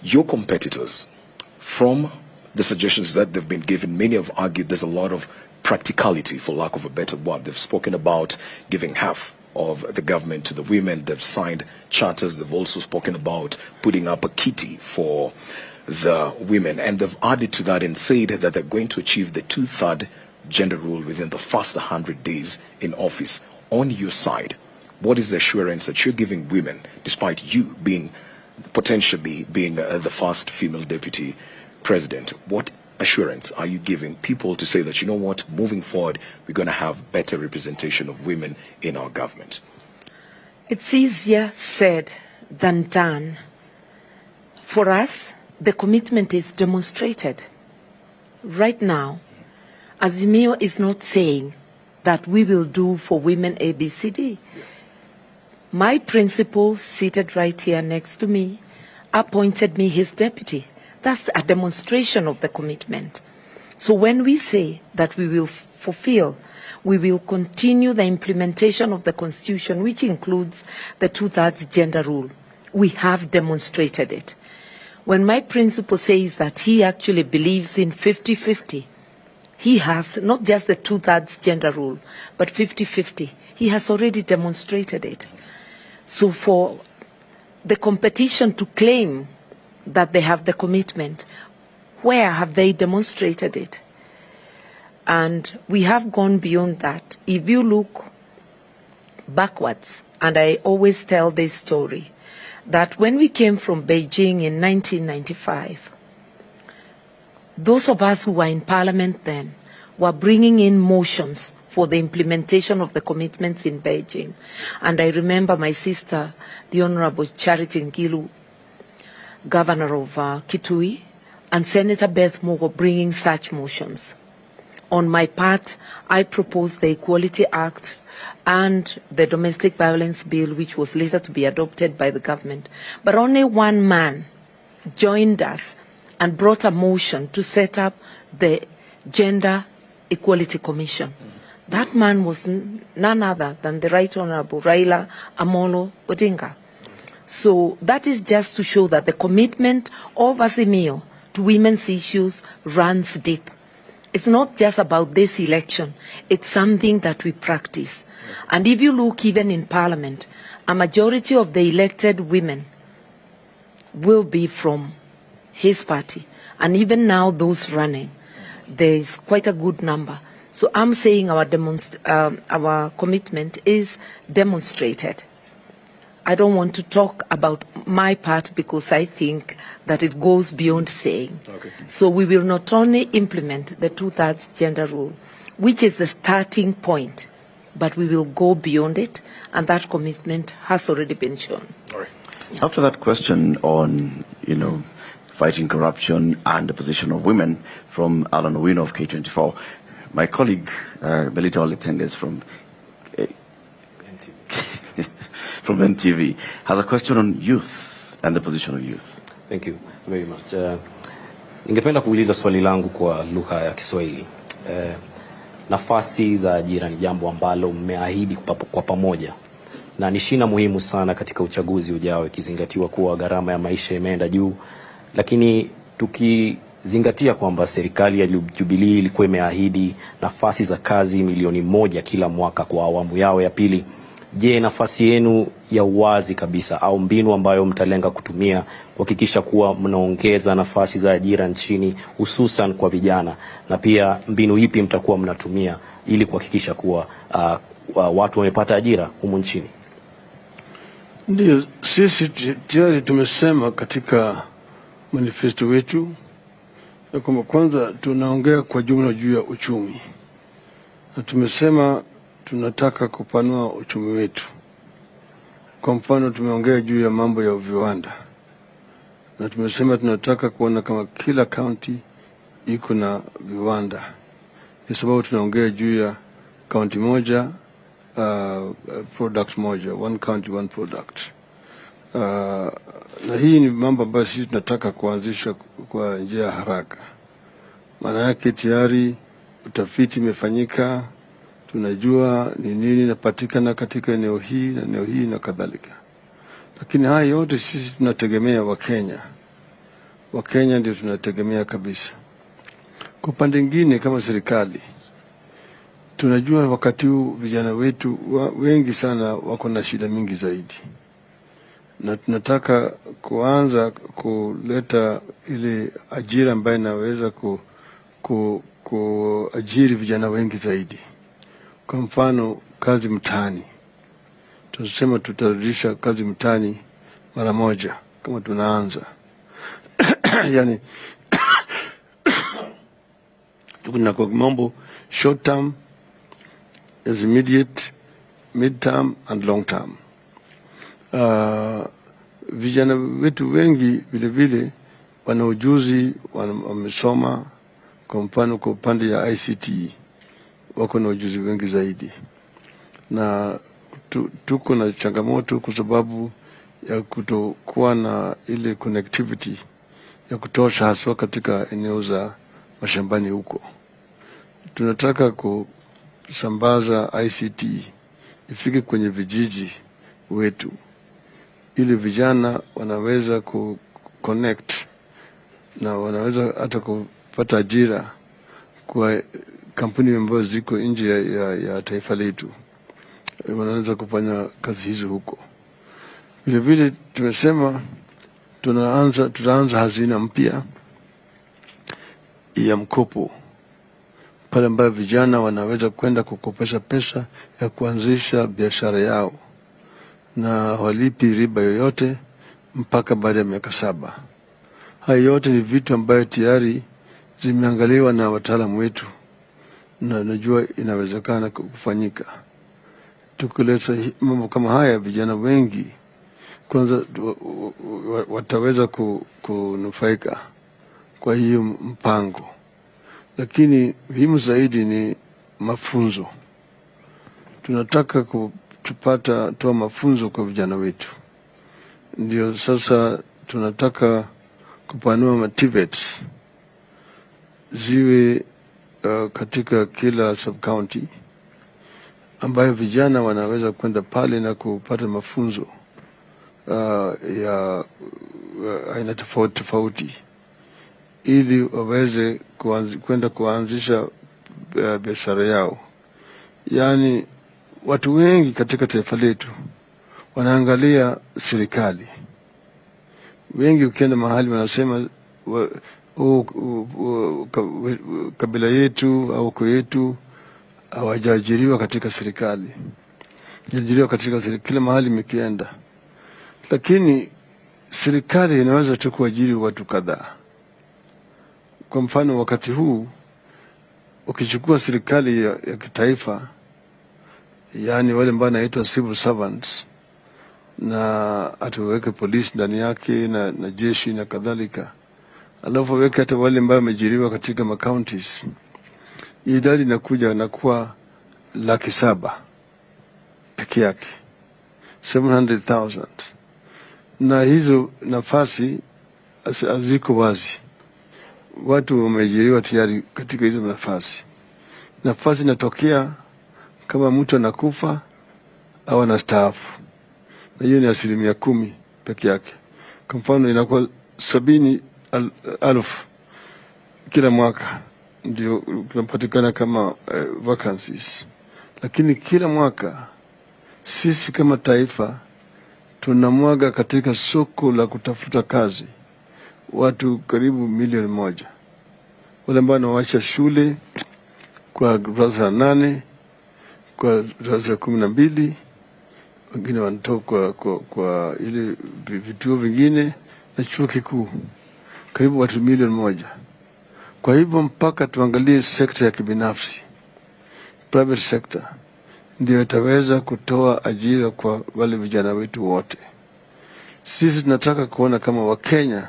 Speaker 5: your competitors, from the suggestions that they've been given, many have argued there's a lot of practicality, for lack of a better word. They've spoken about giving half of the government to the women. They've signed charters. They've also spoken about putting up a kitty for the women. And they've added to that and said that they're going to achieve the 2/3 gender rule within the first 100 days in office. On your side, what is the assurance that you're giving women, despite you being potentially being the first female deputy president? What assurance are you giving people to say that, you know what, moving forward, we're going to have better representation of women in our government?
Speaker 2: It's easier said than done. For us, the commitment is demonstrated. Right now, Azimio is not saying that we will do for women ABCD. My principal, seated right here next to me, appointed me his deputy. That's a demonstration of the commitment. So when we say that we will fulfill, we will continue the implementation of the Constitution, which includes the 2/3 gender rule. We have demonstrated it. When my principal says that he actually believes in 50-50, he has not just the 2/3 gender rule, but 50-50. He has already demonstrated it. So for the competition to claim that they have the commitment, where have they demonstrated it? And we have gone beyond that. If you look backwards, and I always tell this story, that when we came from Beijing in 1995, those of us who were in parliament then were bringing in motions for the implementation of the commitments in Beijing. And I remember my sister, the Honorable Charity Ngilu, Governor of Kitui, and Senator Beth Mogo bringing such motions. On my part, I proposed the Equality Act and the Domestic Violence Bill, which was later to be adopted by the government. But only one man joined us and brought a motion to set up the Gender Equality Commission. That man was none other than the Right Honorable Raila Amolo Odinga. So that is just to show that the commitment of Azimio to women's issues runs deep. It's not just about this election. It's something that we practice. And if you look even in Parliament, a majority of the elected women will be from his party. And even now, those running, there is quite a good number. So I'm saying our commitment is demonstrated. I don't want to talk about my part because I think that it goes beyond saying. Okay. So we will not only implement the 2/3 gender rule, which is the starting point, but we will go beyond it, and that commitment has already been shown.
Speaker 1: All right. Yeah. After that question on, fighting corruption and the position of women from Alan Owino of K24, my colleague, Melita Oletendes from from NTV, has a question on youth and the position of youth.
Speaker 6: Thank you very much. Ningependa kuuliza swali langu kwa lugha ya Kiswahili. nafasi za ajira ni jambo ambalo mmeahidi kwa pamoja, na ni shina muhimu sana katika uchaguzi ujao, ikizingatiwa kuwa gharama ya maisha imeenda juu. Lakini tukizingatia kwamba serikali ya Jubilee ilikuwa imeahidi nafasi za kazi milioni 1 kila mwaka kwa awamu yao ya pili, je, nafasi yenu ya uwazi kabisa au mbinu ambayo mtalenga kutumia kuhakikisha kuwa mnaongeza nafasi za ajira nchini hususan kwa vijana, na pia mbinu ipi mtakuwa mnatumia ili kuhakikisha kuwa watu wamepata ajira humu nchini?
Speaker 3: Ndio, sisi tayari tumesema katika manifesto wetu ya kwamba kwanza tunaongea kwa jumla juu ya uchumi, na tumesema tunataka kupanua uchumi wetu. Kwa mfano, tumeongea juu ya mambo ya viwanda, na tumesema tunataka kuona kama kila county iko na viwanda, kwa sababu tunaongea juu ya county moja product moja, one county one product. Na hii ni mambo ambayo sisi tunataka kuanzisha kwa njia ya haraka. Maana yake tayari utafiti imefanyika, tunajua ni nini inapatikana katika eneo hii na eneo hii na kadhalika. Lakini haya yote sisi tunategemea Wakenya. Wakenya ndio tunategemea kabisa. Kwa upande mwingine, kama serikali tunajua wakati huu vijana wetu wengi sana wako na shida mingi zaidi, na tunataka kuanza kuleta ile ajira ambayo inaweza kuajiri vijana wengi zaidi. Kwa mfano, kazi mtaani, tunasema tutarudisha kazi mtaani mara moja kama tunaanza yani tukuna kwa mambo short term, as immediate, mid term and long term. Vijana wetu wengi vile vile wana ujuzi, wamesoma. Kwa mfano, kwa upande ya ICT wako na ujuzi wengi zaidi, na tuko na changamoto kwa sababu ya kutokuwa na ile connectivity ya kutosha, haswa katika eneo za mashambani huko. Tunataka kusambaza ICT ifike kwenye vijiji wetu, ili vijana wanaweza connect na wanaweza hata kupata ajira kwa kampuni ambazo ziko nje ya taifa letu, wanaweza kufanya kazi hizo huko. Vile vile tumesema tutaanza hazina mpya ya mkopo, pale ambapo vijana wanaweza kwenda kukopesha pesa ya kuanzisha biashara yao, na walipi riba yoyote mpaka baada ya miaka 7. Hayo yote ni vitu ambayo tayari zimeangaliwa na wataalamu wetu, na najua inawezekana kufanyika. Tukileta mambo kama haya, vijana wengi kwanza wataweza kunufaika kwa hiyo mpango. Lakini muhimu zaidi ni mafunzo. Tunataka toa mafunzo kwa vijana wetu. Ndio sasa tunataka kupanua motivates ziwe katika kila sub-county, ambayo vijana wanaweza kwenda pale na kupata mafunzo ya aina tofauti, ili waweze kwenda kuanzisha biashara yao. Yani watu wengi katika taifa letu wanaangalia serikali. Wengi ukienda mahali wanasema kabila yetu au uko yetu hawajaajiriwa katika serikali. Hawajaajiriwa katika serikali, kila mahali mikienda. Lakini serikali inaweza tu kuajiri watu kadhaa. Kwa mfano, wakati huu ukichukua serikali ya kitaifa, yani wale ambao wanaitwa civil servants, na atuweke polisi ndani yake na jeshi na kadhalika, alafu weke hata wale ambao wameajiriwa katika macounties, idadi inakuja na kuwa 700,000 peke yake, 700,000. Na hizo nafasi haziko wazi, watu wameajiriwa tayari katika hizo nafasi. nafasi inatokea kama mtu anakufa au anastaafu, na hiyo ni 10% peke yake. Kwa mfano inakuwa 70,000 kila mwaka ndio kunapatikana kama vacancies, lakini kila mwaka sisi kama taifa tunamwaga katika soko la kutafuta kazi watu karibu 1,000,000, wale ambao wanawacha shule kwa darasa la 8, kwa darasa la 12, wengine wanatoka kwa ile vituo vingine na chuo kikuu, karibu watu 1,000,000. Kwa hivyo mpaka tuangalie sekta ya kibinafsi, private sector, ndio itaweza kutoa ajira kwa wale vijana wetu wote. Sisi tunataka kuona kama Wakenya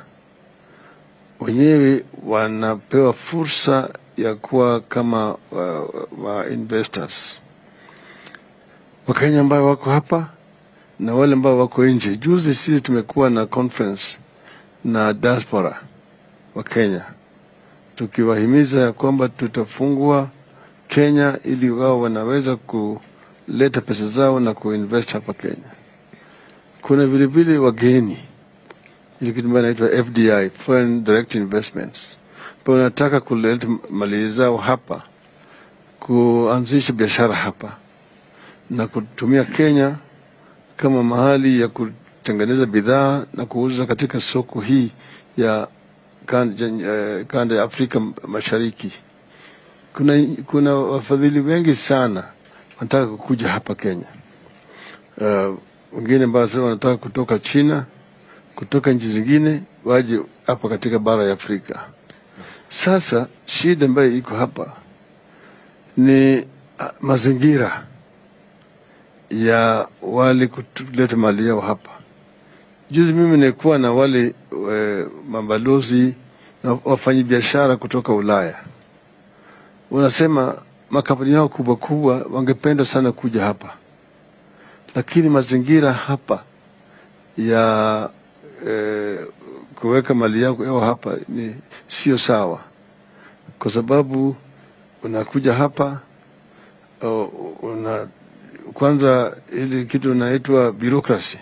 Speaker 3: wenyewe wanapewa fursa ya kuwa kama investors. Wakenya ambao wako hapa na wale ambao wako nje. Juzi sisi tumekuwa na conference na diaspora wa Kenya, tukiwahimiza ya kwamba tutafungua Kenya ili wao wanaweza kuleta pesa zao na kuinvest hapa Kenya. Kuna vile vile wageni, ile kitu ambayo inaitwa FDI, Foreign Direct Investments, kwa wanataka kuleta mali zao hapa, kuanzisha biashara hapa na kutumia Kenya kama mahali ya kutengeneza bidhaa na kuuza katika soko hii ya kanda ya Afrika Mashariki. Kuna wafadhili wengi sana wanataka kukuja hapa Kenya. Wengine ambao wanataka kutoka China, kutoka nchi zingine waje hapa katika bara ya Afrika. Sasa shida ambayo iko hapa ni mazingira ya wale kuleta mali yao hapa. Juzi mimi nilikuwa na wale mabalozi na wafanyabiashara kutoka Ulaya. Wanasema makampuni yao kubwa kubwa wangependa sana kuja hapa, lakini mazingira hapa ya kuweka mali yao hapa ni sio sawa, kwa sababu unakuja hapa kwanza ile kitu inaitwa bureaucracy,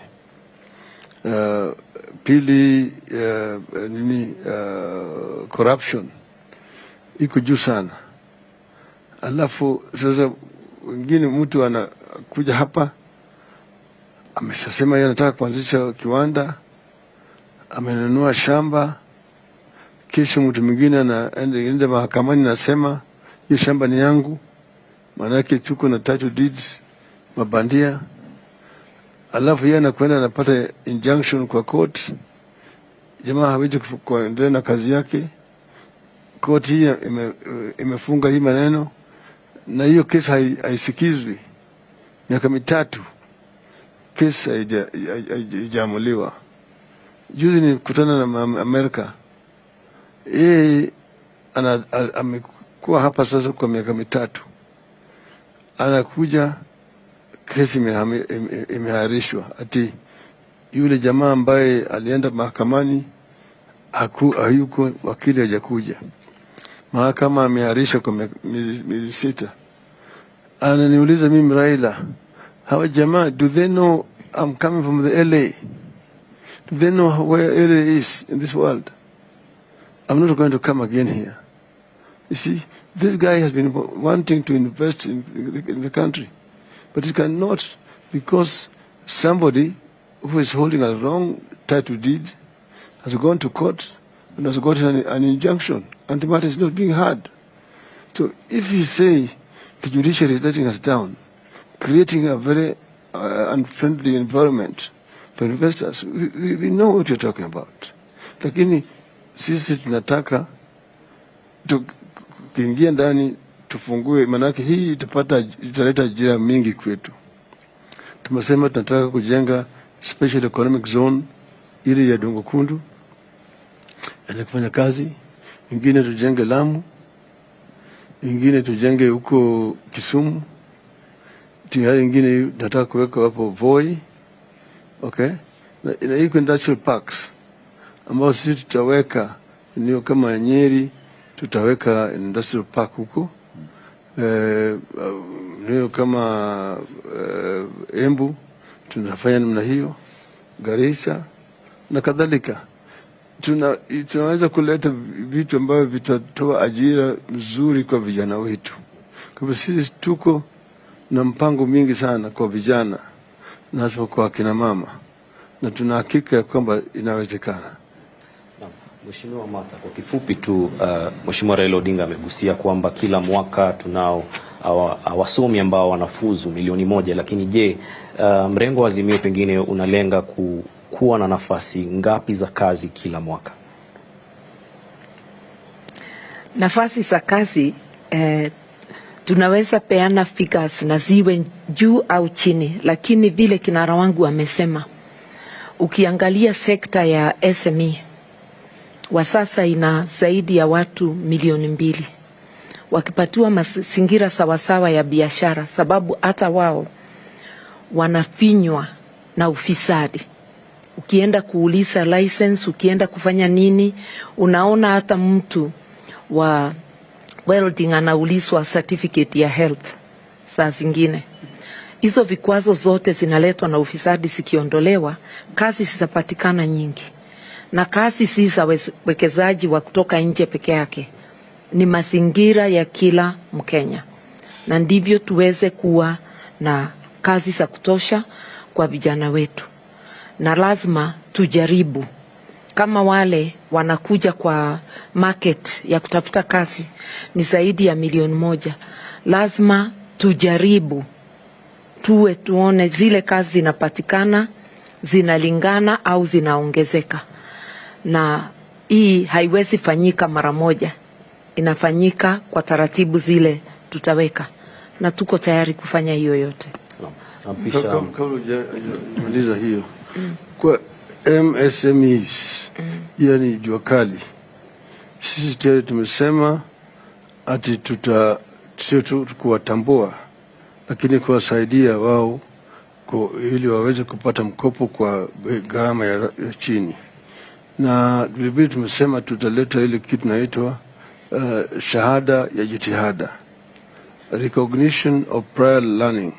Speaker 3: pili corruption iko juu sana. Alafu sasa wengine mtu anakuja hapa ameshasema yeye anataka kuanzisha kiwanda, amenunua shamba, kisha mtu mwingine anaenda mahakamani nasema hiyo shamba ni yangu, maana yake tuko na title deeds mabandia. Alafu yeye anakwenda anapata injunction kwa court, jamaa hawezi kuendelea na kazi yake, court hii imefunga hii maneno, na hiyo kesi haisikizwi miaka 3, kesi haijamuliwa. Juzi nilikutana na Amerika, yeye amekuwa hapa sasa kwa miaka 3, anakuja kesi imehairishwa, ati yule jamaa ambaye alienda mahakamani hayuko, wakili hajakuja, mahakama ameharisha kwa miezi 6. Ananiuliza mimi, Raila, hawa jamaa, do they know I'm coming from the LA? Do they know where LA is in this world? I'm not going to come again here. You see, this guy has been wanting to invest in the country, but he cannot, because somebody who is holding a wrong title deed has gone to court and has gotten an injunction, and the matter is not being heard. So if you say the judiciary is letting us down, creating a very unfriendly environment for investors, we know what you're talking about. Lakini sisi tunataka tukiingia ndani tufungue, manake hii italeta ajira mingi kwetu. Tumesema tunataka kujenga special economic zone ili ya Dongo Kundu ili kufanya kazi, ingine tujenge Lamu, ingine tujenge huko Kisumu, tayari ingine nataka kuweka hapo Voi, okay? Na iko industrial parks ambao sisi tutaweka, ndio kama Nyeri tutaweka industrial park huko, Leo kama Embu tunafanya namna hiyo, Garissa na kadhalika. Tunaweza kuleta vitu ambavyo vitatoa ajira nzuri kwa vijana wetu. Kwa sisi tuko na mpango mingi sana kwa vijana na kwa kina mama, na tuna hakika ya kwamba inawezekana.
Speaker 6: Mheshimiwa Martha, kwa kifupi tu, Mheshimiwa Raila Odinga amegusia kwamba kila mwaka tunao wasomi ambao wanafuzu 1,000,000, lakini je, mrengo wa Azimio pengine unalenga kuwa na nafasi ngapi za kazi kila mwaka?
Speaker 2: Nafasi za kazi tunaweza peana figures na ziwe juu au chini, lakini vile kinara wangu amesema, ukiangalia sekta ya SME wa sasa ina zaidi ya watu 2,000,000 wakipatiwa mazingira sawasawa ya biashara, sababu hata wao wanafinywa na ufisadi. Ukienda kuuliza license, ukienda kufanya nini, unaona hata mtu wa welding anaulizwa certificate ya health. Saa zingine hizo vikwazo zote zinaletwa na ufisadi, zikiondolewa kazi zitapatikana nyingi, na kazi si za wekezaji wa kutoka nje peke yake, ni mazingira ya kila Mkenya, na ndivyo tuweze kuwa na kazi za kutosha kwa vijana wetu. Na lazima tujaribu, kama wale wanakuja kwa market ya kutafuta kazi ni zaidi ya 1,000,000, lazima tujaribu tuone zile kazi zinapatikana, zinalingana au zinaongezeka. Na hii haiwezi fanyika mara moja, inafanyika kwa taratibu zile tutaweka, na tuko tayari kufanya hiyo yote.
Speaker 3: Kabla hujamaliza hiyo, kwa MSMEs, yani jua kali, sisi tayari tumesema ati kuwatambua, lakini kuwasaidia wao ili waweze kupata mkopo kwa gharama ya chini. Na vilevile tumesema tutaleta ile kitu inaitwa shahada ya jitihada, recognition of prior learning,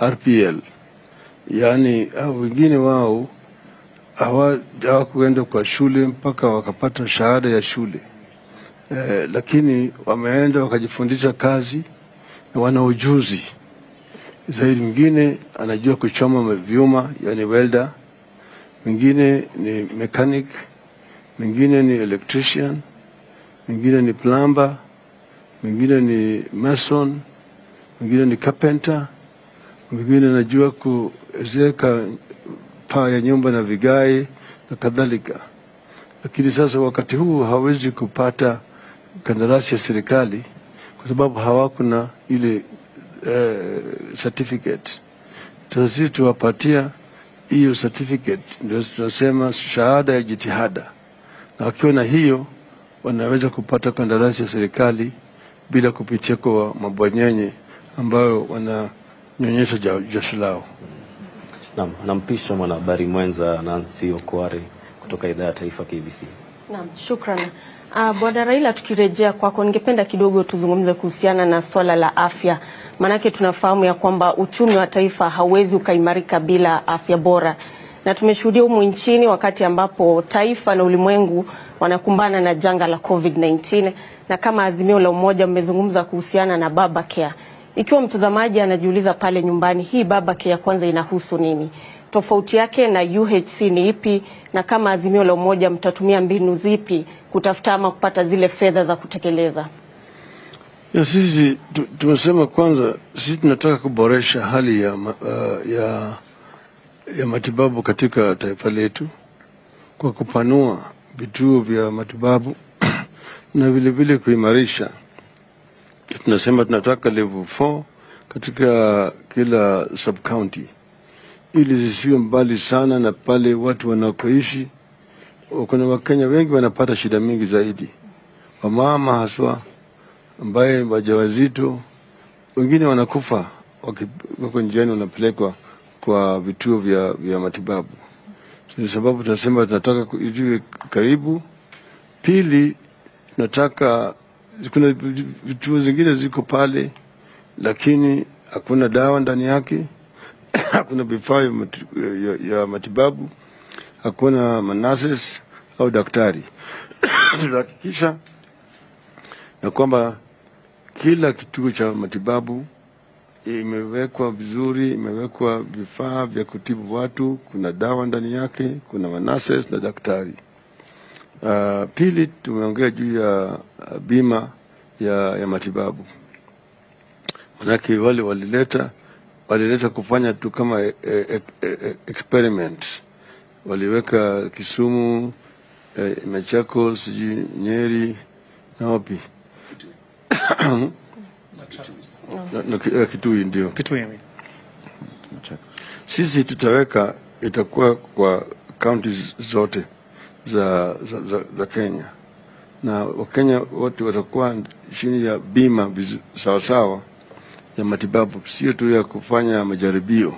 Speaker 3: RPL. Yani wengine wao hawakuenda kwa shule mpaka wakapata shahada ya shule, lakini wameenda wakajifundisha kazi na wana ujuzi zaidi. Mwingine anajua kuchoma vyuma, yani welder, mwingine ni mechanic, mwingine ni electrician, mwingine ni plumber, mwingine ni mason, mwingine ni carpenter, mwingine anajua kuezeka paa ya nyumba na vigae na kadhalika. Lakini sasa wakati huu hawezi kupata kandarasi ya serikali kwa sababu hawakuna ile certificate. Sisi tuwapatia hiyo certificate, ndio tunasema shahada ya jitihada, na wakiwa na hiyo wanaweza kupata kandarasi ya serikali bila kupitia kwa mabwanyenye ambayo wananyonyesha jasho lao.
Speaker 6: Naam, nampisha mwanahabari mwenza Nancy Okware kutoka idhaa ya taifa KBC.
Speaker 7: Naam, shukrani. Bwana Raila, tukirejea kwako, ningependa kidogo tuzungumze kuhusiana na swala la afya. Manake tunafahamu ya kwamba uchumi wa taifa hauwezi ukaimarika bila afya bora. Na tumeshuhudia humu nchini wakati ambapo taifa na ulimwengu wanakumbana na janga la COVID-19, na kama Azimio la Umoja mmezungumza kuhusiana na baba care. Ikiwa mtazamaji anajiuliza pale nyumbani, hii baba care kwanza inahusu nini? Tofauti yake na UHC ni ipi? Na kama Azimio la Umoja mtatumia mbinu zipi kutafuta ama kupata zile fedha za kutekeleza?
Speaker 3: Ya sisi tumesema kwanza sisi tunataka kuboresha hali ya matibabu katika taifa letu kwa kupanua vituo vya matibabu na vile vile kuimarisha. Tunasema tunataka level 4 katika kila sub county ili zisiwe mbali sana na pale watu wanakoishi. Kuna Wakenya wengi wanapata shida mingi zaidi, wamama haswa ambaye wajawazito, wengine wanakufa wako njiani wanapelekwa kwa vituo vya matibabu. Kwa sababu tunasema tunataka iwe karibu. Pili, tunataka kuna vituo zingine ziko pale lakini hakuna dawa ndani yake, hakuna vifaa ya matibabu, hakuna manases au daktari. Tunahakikisha na kwamba kila kituo cha matibabu imewekwa vizuri, imewekwa vifaa vya kutibu watu, kuna dawa ndani yake, kuna manases na daktari. Pili, tumeongea juu ya bima ya matibabu. Manake wale walileta kufanya tu kama experiment. Waliweka Kisumu, Machakos, Nyeri na wapi? Kitui ndio.
Speaker 4: Kitui.
Speaker 3: Sisi tutaweka, itakuwa kwa counties zote za Kenya, na Wakenya wote watakuwa chini ya bima sawasawa ya matibabu, sio tu ya kufanya majaribio.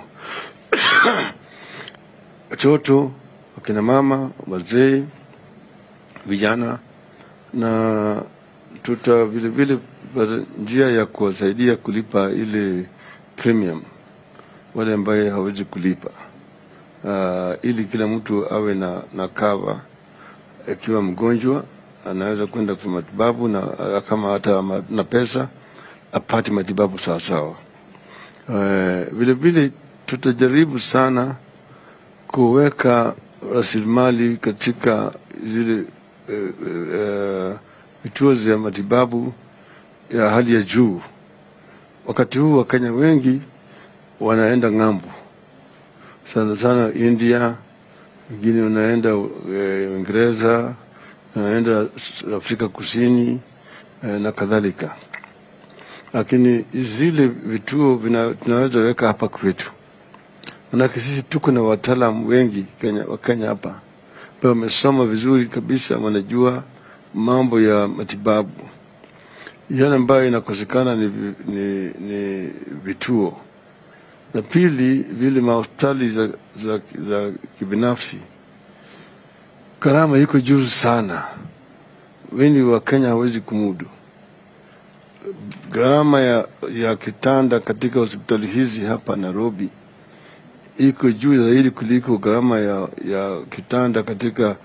Speaker 3: Watoto, wakina mama, wazee, vijana, na tuta vile njia ya kuwasaidia kulipa ile premium wale ambaye hawezi kulipa, ili kila mtu awe na cover. Akiwa mgonjwa anaweza kwenda kwa matibabu, na kama hata na pesa apate matibabu sawa. Vile tutajaribu sana kuweka rasilimali katika zile vituo vya matibabu ya hali ya juu. Wakati huu Wakenya wengi wanaenda ng'ambo, sana India, wengine wanaenda Uingereza, wanaenda Afrika Kusini na kadhalika. Lakini zile vituo tunaweza weka hapa kwetu. Manake sisi tuko na wataalamu wengi wa Kenya hapa, ambao wamesoma vizuri kabisa, wanajua mambo ya matibabu. Yale ambayo inakosekana ni vituo. Na pili, vile mahospitali za kibinafsi, gharama iko juu sana. Wengi wa Kenya hawezi kumudu. Gharama ya kitanda katika hospitali hizi hapa Nairobi iko juu zaidi kuliko gharama ya kitanda katika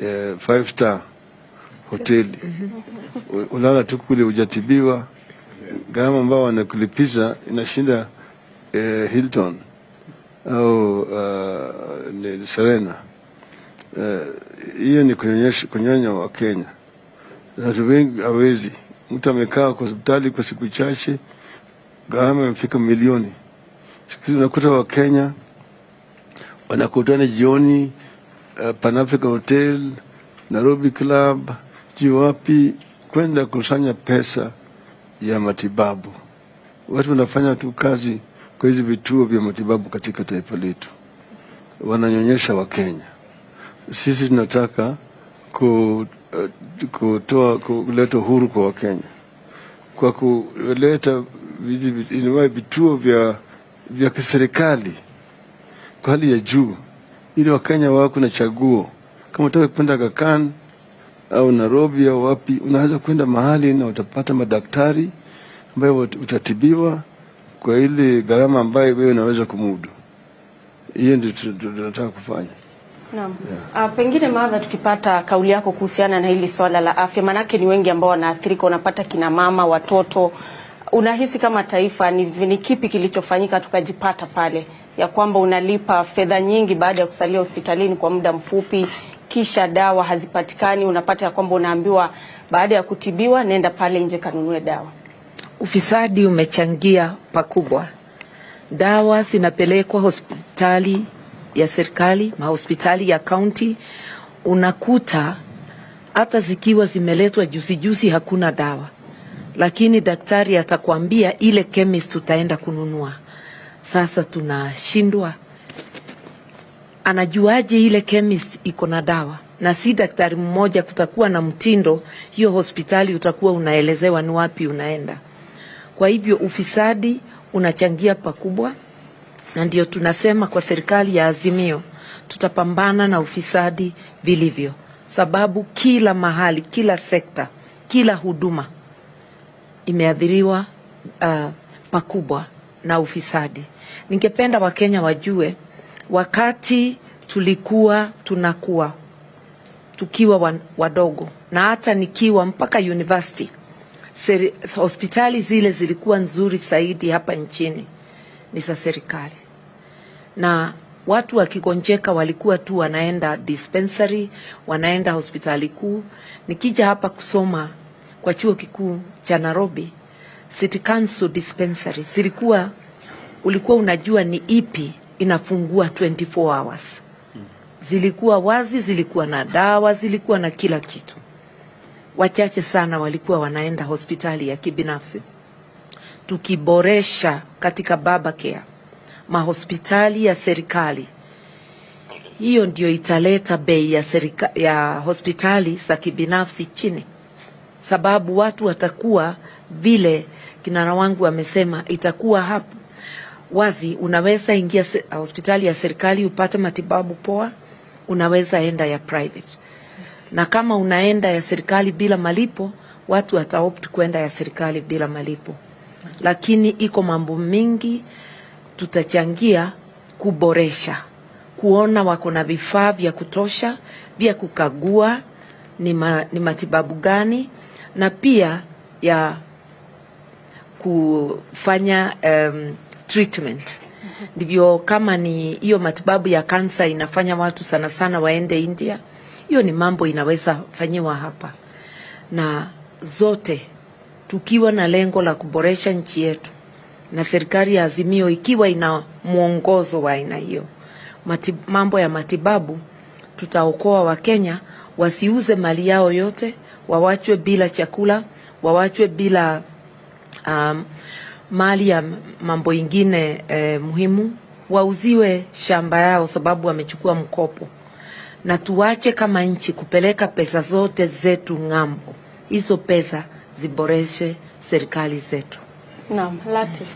Speaker 3: 5-star hoteli. Ulala tu kule hujatibiwa, gharama ambao wanakulipiza inashinda Hilton au Serena. Hiyo ni kunyonya wa Kenya. Watu wengi hawezi. Mtu amekaa kwa hospitali kwa siku chache, gharama imefika milioni. Siku unakuta wa Kenya wanakutana jioni Pan Africa Hotel, Nairobi Club, wapi, kwenda kusanya pesa ya matibabu. Watu wanafanya tu kazi kwa hizi vituo vya matibabu katika taifa letu, wananyonyesha wa Kenya. Sisi tunataka kuleta uhuru kwa Wakenya, kwa kuleta vituo vya kiserikali kwa hali ya juu, ili Wakenya wako na chaguo. Kama unataka kwenda Aga Khan au Nairobi au wapi, unaweza kwenda mahali na utapata madaktari ambayo utatibiwa kwa ile gharama ambayo wewe unaweza kumudu. Hiyo ndio tunataka kufanya.
Speaker 7: Naam. Yeah. Pengine Martha, tukipata kauli yako kuhusiana na hili swala la afya, manake ni wengi ambao wanaathirika, unapata kina mama, watoto. Unahisi kama taifa ni kipi kilichofanyika tukajipata pale ya kwamba unalipa fedha nyingi baada ya kusalia hospitalini kwa muda mfupi, kisha dawa hazipatikani, unapata ya kwamba unaambiwa baada ya kutibiwa nenda pale nje kanunue dawa?
Speaker 2: Ufisadi umechangia pakubwa. Dawa zinapelekwa hospitali ya serikali, mahospitali ya county, unakuta hata zikiwa zimeletwa juzi hakuna dawa. Lakini daktari atakwambia ile chemist utaenda kununua. Sasa tunashindwa. Anajuaje ile chemist iko na dawa? Na si daktari mmoja, kutakuwa na mtindo. Hiyo hospitali utakuwa unaelezewa ni wapi unaenda. Kwa hivyo ufisadi unachangia pakubwa, na ndio tunasema kwa serikali ya Azimio tutapambana na ufisadi vilivyo, sababu kila mahali, kila sekta, kila huduma imeathiriwa pakubwa na ufisadi. Ningependa Wakenya wajue wakati tulikuwa tukiwa wadogo na hata nikiwa mpaka university, hospitali zile zilikuwa nzuri zaidi hapa nchini ni za serikali, na watu wakigonjeka walikuwa tu wanaenda dispensary, wanaenda hospitali kuu. Nikija hapa kusoma kwa chuo kikuu cha Nairobi, City Council dispensary ulikuwa unajua ni ipi inafungua 24 hours. Zilikuwa wazi, zilikuwa na dawa, zilikuwa na kila kitu. Wachache sana walikuwa wanaenda hospitali ya kibinafsi. Tukiboresha katika baba care, mahospitali ya serikali, hiyo ndio italeta bei ya hospitali za kibinafsi chini, sababu watu watakuwa vile kinara wangu wamesema, itakuwa hapo wazi. Unaweza ingia hospitali ya serikali upate matibabu poa, unaweza enda ya private, na kama unaenda ya serikali bila malipo, watu wataopt kwenda ya serikali bila malipo. Lakini iko mambo mingi tutachangia kuboresha, kuona wako na vifaa vya kutosha vya kukagua ni matibabu gani, na pia ya kufanya treatment. Ndivyo kama ni hiyo matibabu ya kansa inafanya watu sana sana waende India, hiyo ni mambo inaweza fanyiwa hapa. Na zote tukiwa na lengo la kuboresha nchi yetu, na serikali ya Azimio ikiwa ina mwongozo wa aina hiyo, mambo ya matibabu, tutaokoa Wakenya wasiuze mali yao yote, wawachwe bila chakula, wawachwe bila mali ya mambo ingine muhimu, wauziwe shamba yao sababu wamechukua mkopo, na tuache kama nchi kupeleka pesa zote zetu ng'ambo. Hizo pesa ziboreshe serikali zetu.
Speaker 7: Naam, Latif.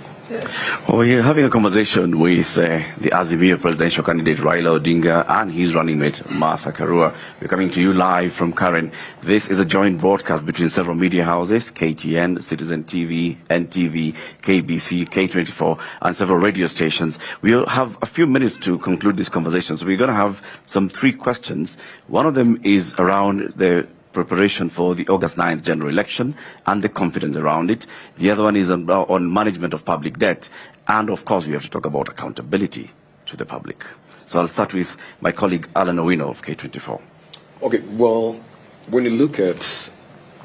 Speaker 1: Well, we're having a conversation with the Azimio presidential candidate Raila Odinga and his running mate Martha Karua. We're coming to you live from Karen. This is a joint broadcast between several media houses, KTN, Citizen TV, NTV, KBC, K24, and several radio stations. We'll have a few minutes to conclude this conversation. So we're going to have some 3 questions. One of them is around the preparation for the August 9th general election and the confidence around it. The other one is on management of public debt. And of course, we have to talk about accountability to the public. So I'll start with my colleague Alan Owino of K24.
Speaker 5: Okay, well, when you look at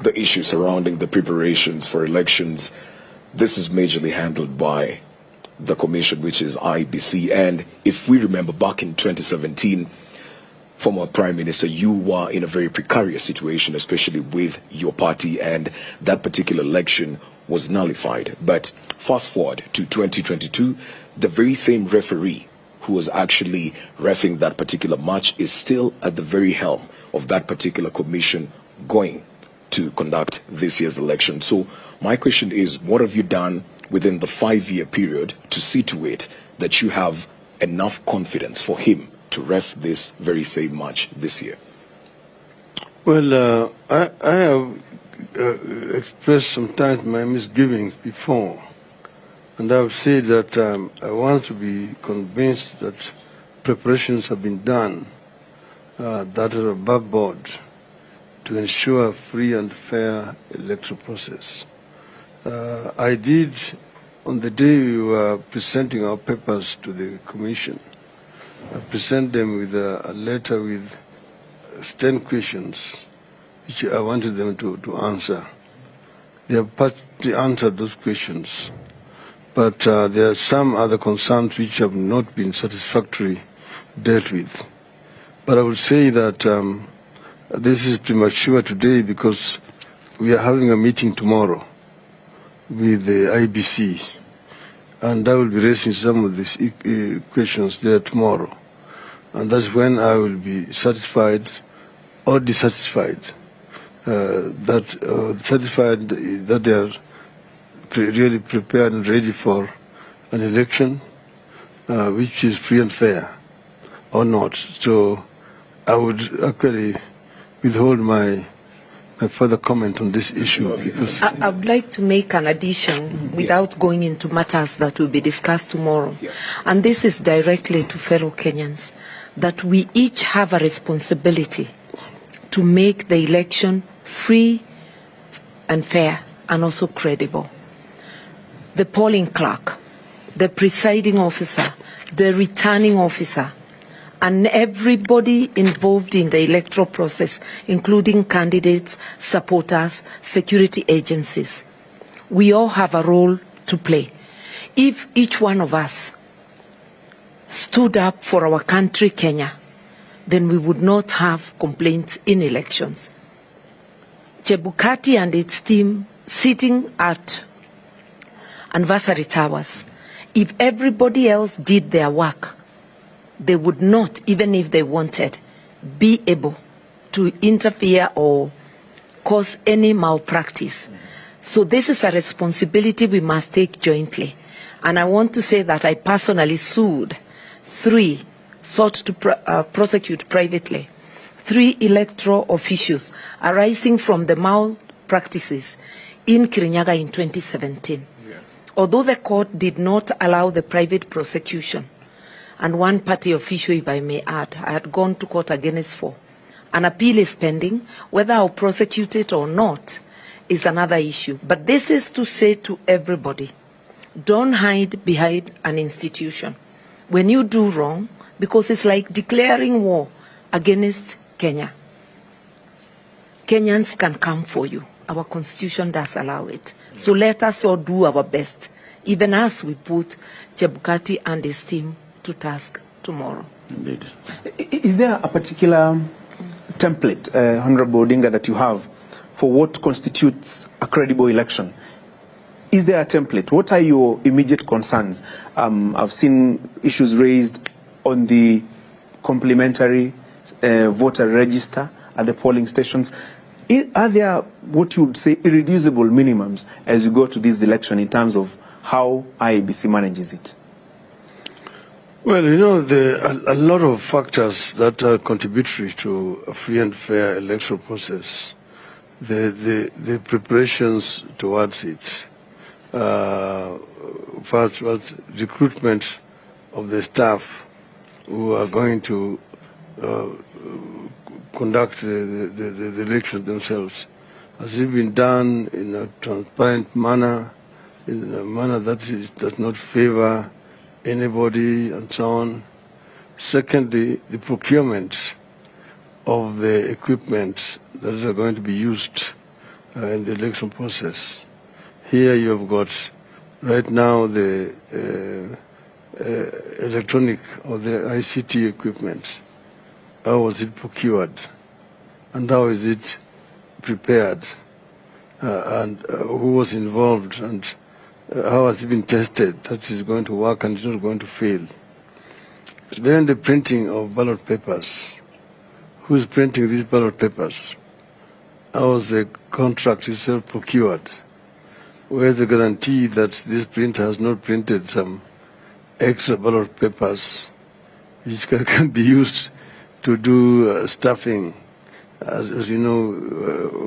Speaker 5: the issues surrounding the preparations for elections, this is majorly handled by the commission, which is IBC. And if we remember back in 2017, former Prime Minister, you were in a very precarious situation, especially with your party, and that particular election was nullified. But fast forward to 2022, the very same referee who was actually reffing that particular match is still at the very helm of that particular commission going to conduct this year's election. So my question is, what have you done within the 5-year period to see to it that you have enough confidence for him to ref this very same match this year?
Speaker 3: Well, I have expressed sometimes my misgivings before, and I've said that I want to be convinced that preparations have been done that are above board to ensure a free and fair electoral process. I did, on the day we were presenting our papers to the Commission, I present them with a letter with 10 questions which I wanted them to answer. They have partly answered those questions, but there are some other concerns which have not been satisfactorily dealt with. But I would say that this is premature today because we are having a meeting tomorrow with the IBC, and I will be raising some of these questions there tomorrow. And that's when I will be satisfied or dissatisfied, satisfied that they are really prepared and ready for an election which is free and fair or not. So I would actually withhold my my further comment on this issue. Because
Speaker 2: I would like to make an addition without going into matters that will be discussed tomorrow. And this is directly to fellow Kenyans, that we each have a responsibility to make the election free and fair and also credible. The polling clerk, the presiding officer, the returning officer, and everybody involved in the electoral process, including candidates, supporters, security agencies. We all have a role to play. If each one of us stood up for our country, Kenya, then we would not have complaints in elections. Chebukati and its team sitting at anniversary towers, if everybody else did their work, they would not, even if they wanted, be able to interfere or cause any malpractice. So this is a responsibility we must take jointly. And I want to say that I personally sought to prosecute privately 3 electoral officials arising from the malpractices in Kirinyaga in 2017. Although the court did not allow the private prosecution, and one party official, if I may add, I had gone to court against 4. An appeal is pending. Whether I'll prosecute it or not is another issue. But this is to say to everybody, don't hide behind an institution when you do wrong, because it's like declaring war against Kenya. Kenyans can come for you. Our constitution does allow it. So let us all do our best, even as we put Chebukati and his team to task tomorrow.
Speaker 1: Indeed.
Speaker 4: Is there a particular template, Honorable Odinga, that you have for what constitutes a credible election? Is there a template? What are your immediate concerns? I've seen issues raised on the complementary voter register at the polling stations. Are there what you would say irreducible minimums as you go to this election in terms of how IEBC manages it?
Speaker 3: well, you know, there are a lot of factors that are contributory to a free and fair electoral process. The preparations towards it, first, recruitment of the staff who are going to conduct the elections themselves. Has it been done in a transparent manner, in a manner that does not favor anybody and so on? Secondly, the procurement of the equipment that are going to be used in the election process. Here you have got right now the electronic or the ICT equipment. How was it procured? And how is it prepared? And who was involved? And how has it been tested that is going to work and is not going to fail? Then the printing of ballot papers. Who is printing these ballot papers? How was the contract itself procured? Where is the guarantee that this printer has not printed some extra ballot papers which can be used to do stuffing, as you know,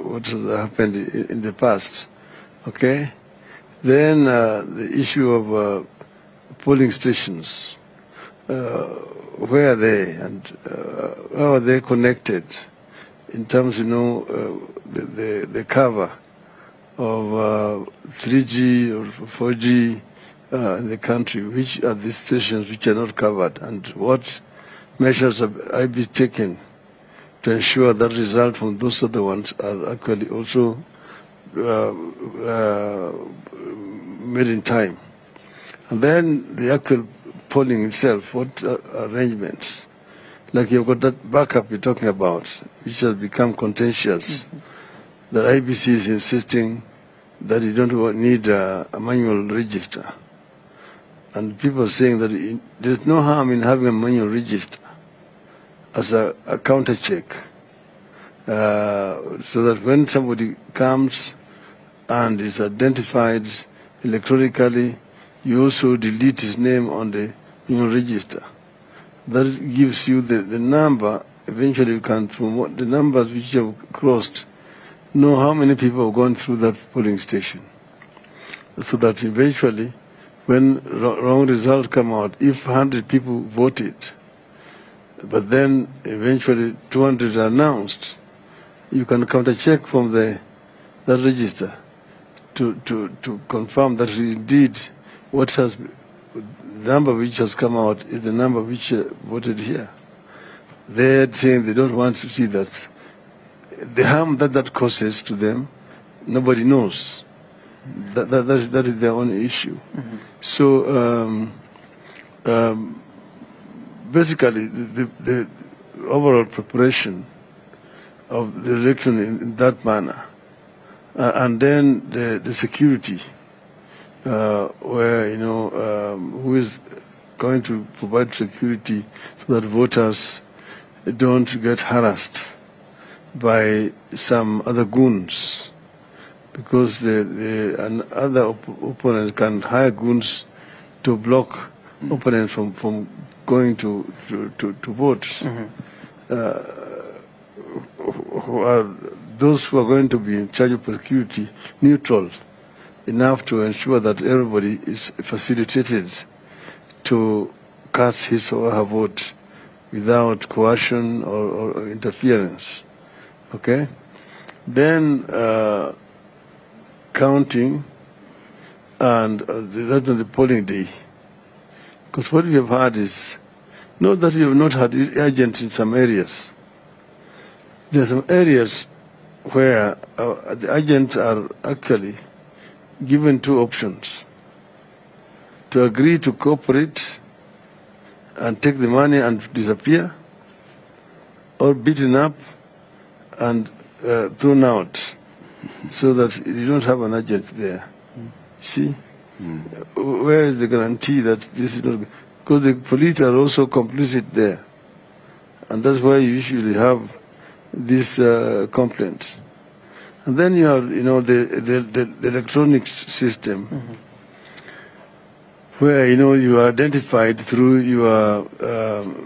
Speaker 3: what has happened in the past? Okay? Then the issue of polling stations. Where are they and how are they connected in terms, you know, the cover of 3G or 4G in the country? Which are the stations which are not covered, and what measures have I been taken to ensure that result from those other ones are actually also made in time? And then the actual polling itself, what arrangements? Like you've got that backup you're talking about, which has become contentious. The IBC is insisting that you don't need a manual register. And people are saying that there's no harm in having a manual register as a counter check, so that when somebody comes and is identified electronically, you also delete his name on the manual register. That gives you the number. Eventually you can, from what the numbers which you have crossed, know how many people have gone through that polling station, so that eventually, when wrong results come out, if 100 people voted, but then eventually 200 are announced, you can counter-check from that register to confirm that indeed the number which has come out is the number which voted here. They're saying they don't want to see that. The harm that causes to them, nobody knows. That is their own issue. Mm-hmm. So basically, the overall preparation of the election in that manner, and then the security, where who is going to provide security so that voters don't get harassed by some other goons, because the other opponent can hire goons to block opponents from going to vote. Mm-hmm. Those who are going to be in charge of security neutral enough to ensure that everybody is facilitated to cast his or her vote without coercion or interference. Okay? Then counting and that's on the polling day. Because what we have had is, not that we have not had agents in some areas. There are some areas where the agents are actually given two options: to agree to cooperate and take the money and disappear, or beaten up and thrown out, so that you don't have an agent there. See? Where is the guarantee that this is not? Because the police are also complicit there. And that's why you usually have these complaints. And then you have, the electronic system, mm-hmm. where, you are identified through your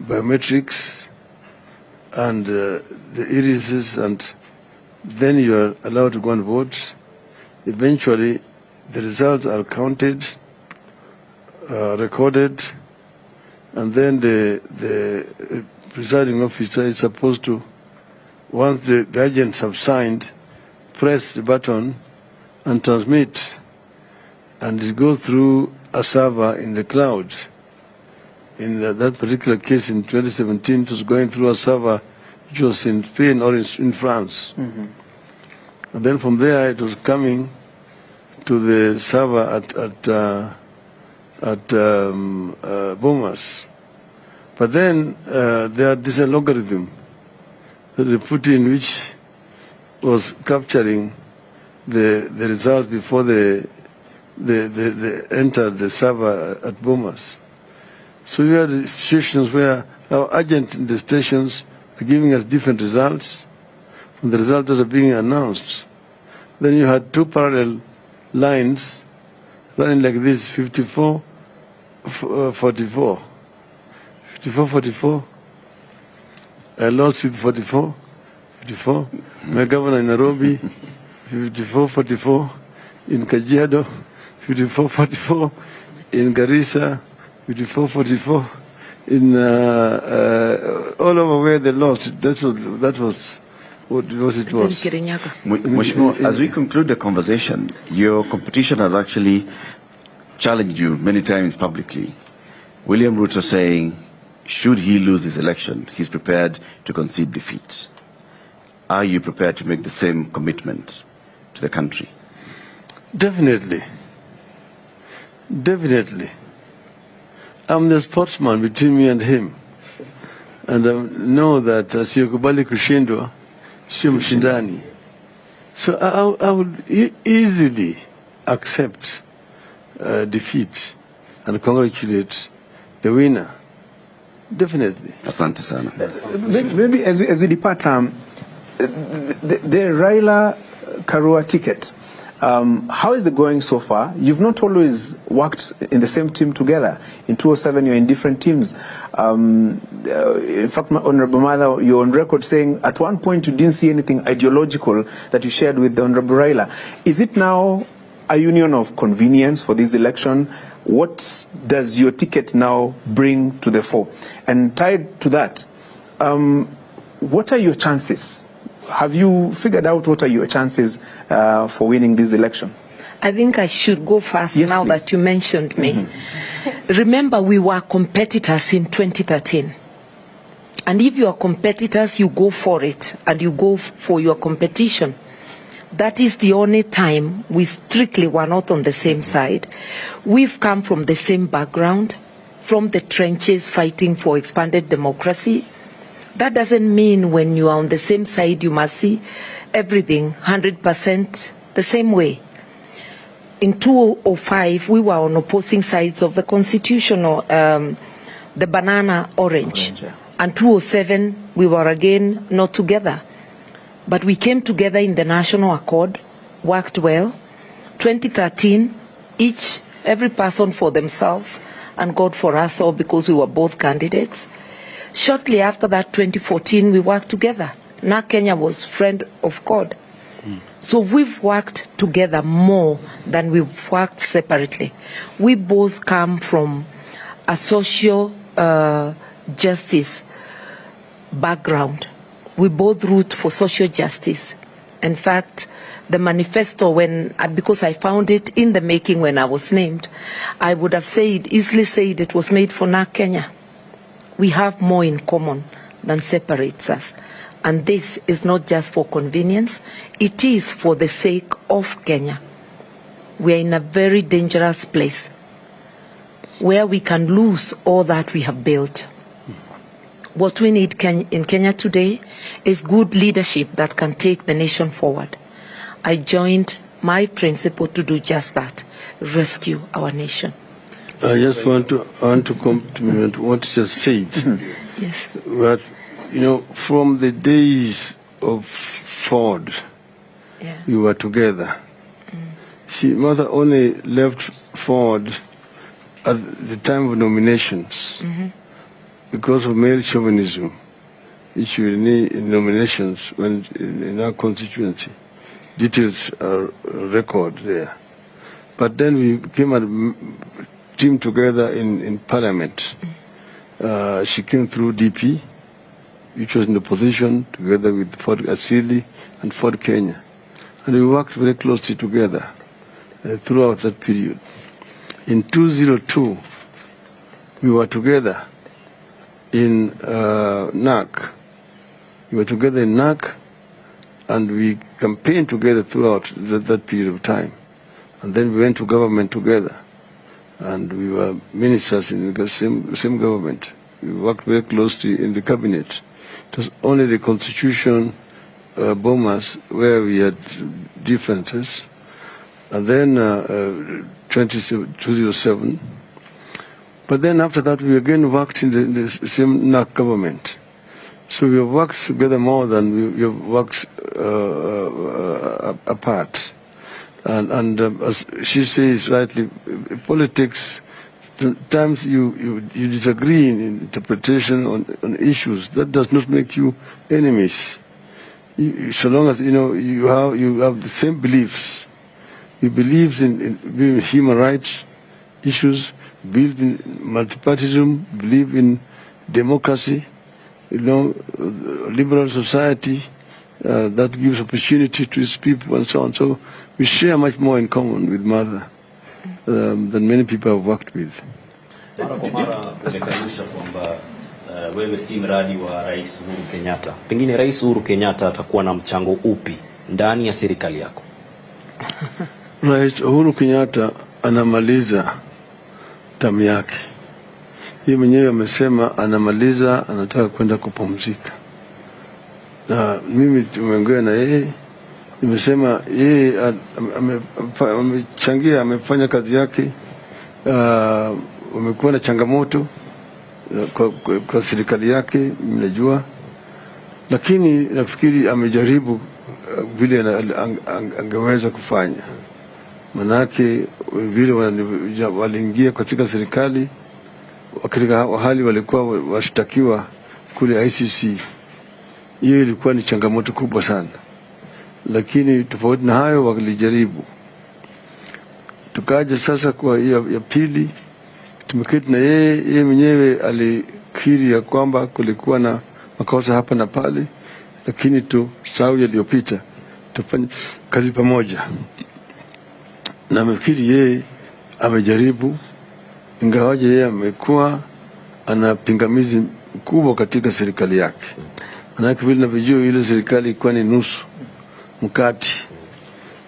Speaker 3: biometrics and the irises, and then you are allowed to go and vote. Eventually, the results are counted, recorded, and then the presiding officer is supposed to, once the agents have signed, press the button and transmit, and it goes through a server in the cloud. In that particular case in 2017, it was going through a server which was in Spain or in France. Mm-hmm. And then from there it was coming to the server at Bomas. But then there's a logarithm that they put in, which was capturing the result before they entered the server at Bomas. So we had situations where our agents in the stations are giving us different results from the results that are being announced. Then you had two parallel lines running like this: 54, 44. 54, 44. I lost with 44. 54. My governor in Nairobi, 54, 44. In Kajiado, 54, 44. In Garissa, 54, 44. In all over where they lost. That was what it was.
Speaker 1: Mheshimiwa, as we conclude the conversation, your competition has actually challenged you many times publicly. William Ruto saying, should he lose his election, he's prepared to concede defeat. Are you prepared to make the same commitment to the country?
Speaker 3: Definitely. Definitely. I'm the sportsman between me and him. And I know that asiyokubali kushindwa sio mshindani. So I would easily accept defeat and congratulate the winner. Definitely.
Speaker 1: Asante sana.
Speaker 4: Maybe as we depart, the Raila Karua ticket, How is it going so far? You've not always worked in the same team together. In 2007, you're in different teams. In fact, Honorable Martha, you're on record saying at one point you didn't see anything ideological that you shared with the Honorable Raila. Is it now a union of convenience for this election? What does your ticket now bring to the fore? And tied to that, what are your chances? Have you figured out what are your chances for winning this election?
Speaker 2: I think I should go first, yes, now please, that you mentioned me. Remember, we were competitors in 2013. And if you are competitors, you go for it and you go for your competition. That is the only time we strictly were not on the same side. We've come from the same background, from the trenches fighting for expanded democracy. That doesn't mean when you are on the same side, you must see everything 100% the same way. In 2005, we were on opposing sides of the constitutional, the banana orange. Yeah. And 2007, we were again not together. But we came together in the National Accord, worked well. 2013, every person for themselves, and God for us all because we were both candidates. Shortly after that, 2014, we worked together. Now Kenya was friend of God. So we've worked together more than we've worked separately. We both come from a social justice background. We both root for social justice. In fact, the manifesto, because I found it in the making when I was named, I would have easily said it was made for NARC Kenya. We have more in common than separates us. And this is not just for convenience, it is for the sake of Kenya. We are in a very dangerous place where we can lose all that we have built. What we need in Kenya today is good leadership that can take the nation forward. I joined my principle to do just that, rescue our nation.
Speaker 3: I just want to compliment what you just said.
Speaker 2: Yes.
Speaker 3: But, from the days of Ford,
Speaker 2: yeah,
Speaker 3: we were together. See, Martha only left Ford at the time of nominations. Because of male chauvinism, which we need in nominations when in our constituency. Details are record there. But then we came a team together in Parliament. She came through DP, which was in the opposition, together with Ford Asili and Ford Kenya. And we worked very closely together throughout that period. In 2002, we were together in NARC. We were together in NARC, and we campaigned together throughout that period of time. And then we went to government together, and we were ministers in the same government. We worked very closely in the cabinet. It was only the constitution bombers where we had differences. And then 2007, but then after that, we again worked in the same NARC government. So we have worked together more than we have worked apart. And as she says rightly, politics, sometimes you disagree in interpretation on issues. That does not make you enemies. So long as you have the same beliefs. You believe in human rights issues, believe in multipartyism, believe in democracy, liberal society that gives opportunity to its people and so on. So we share much more in common with Martha than many people have worked with.
Speaker 6: Mara kwa mara umekanusha kwamba wewe si mradi wa Rais Uhuru Kenyatta. Pengine Rais Uhuru Kenyatta atakuwa na mchango upi ndani ya serikali yako?
Speaker 3: Rais Uhuru Kenyatta anamaliza tamu yake. Yeye mwenyewe amesema anamaliza, anataka kwenda kupumzika. Na mimi tumeongea na yeye, nimesema yeye amechangia, amefanya kazi yake, umekuwa na changamoto kwa serikali yake, mnajua. Lakini nafikiri amejaribu vile angeweza kufanya. manake vile waliingia katika serikali katika hali walikuwa washtakiwa kule ICC. Hiyo ilikuwa ni changamoto kubwa sana, lakini tofauti na hayo walijaribu. Tukaja sasa kwa ya pili, tumeketi na yeye mwenyewe alikiri ya kwamba kulikuwa na makosa hapa na pale, lakini tusahau yaliyopita, tufanye kazi pamoja. Na nafikiri yeye amejaribu, ingawaje yeye amekuwa ana pingamizi kubwa katika serikali yake. Manake vile navyojua ile serikali ilikuwa ni nusu mkati.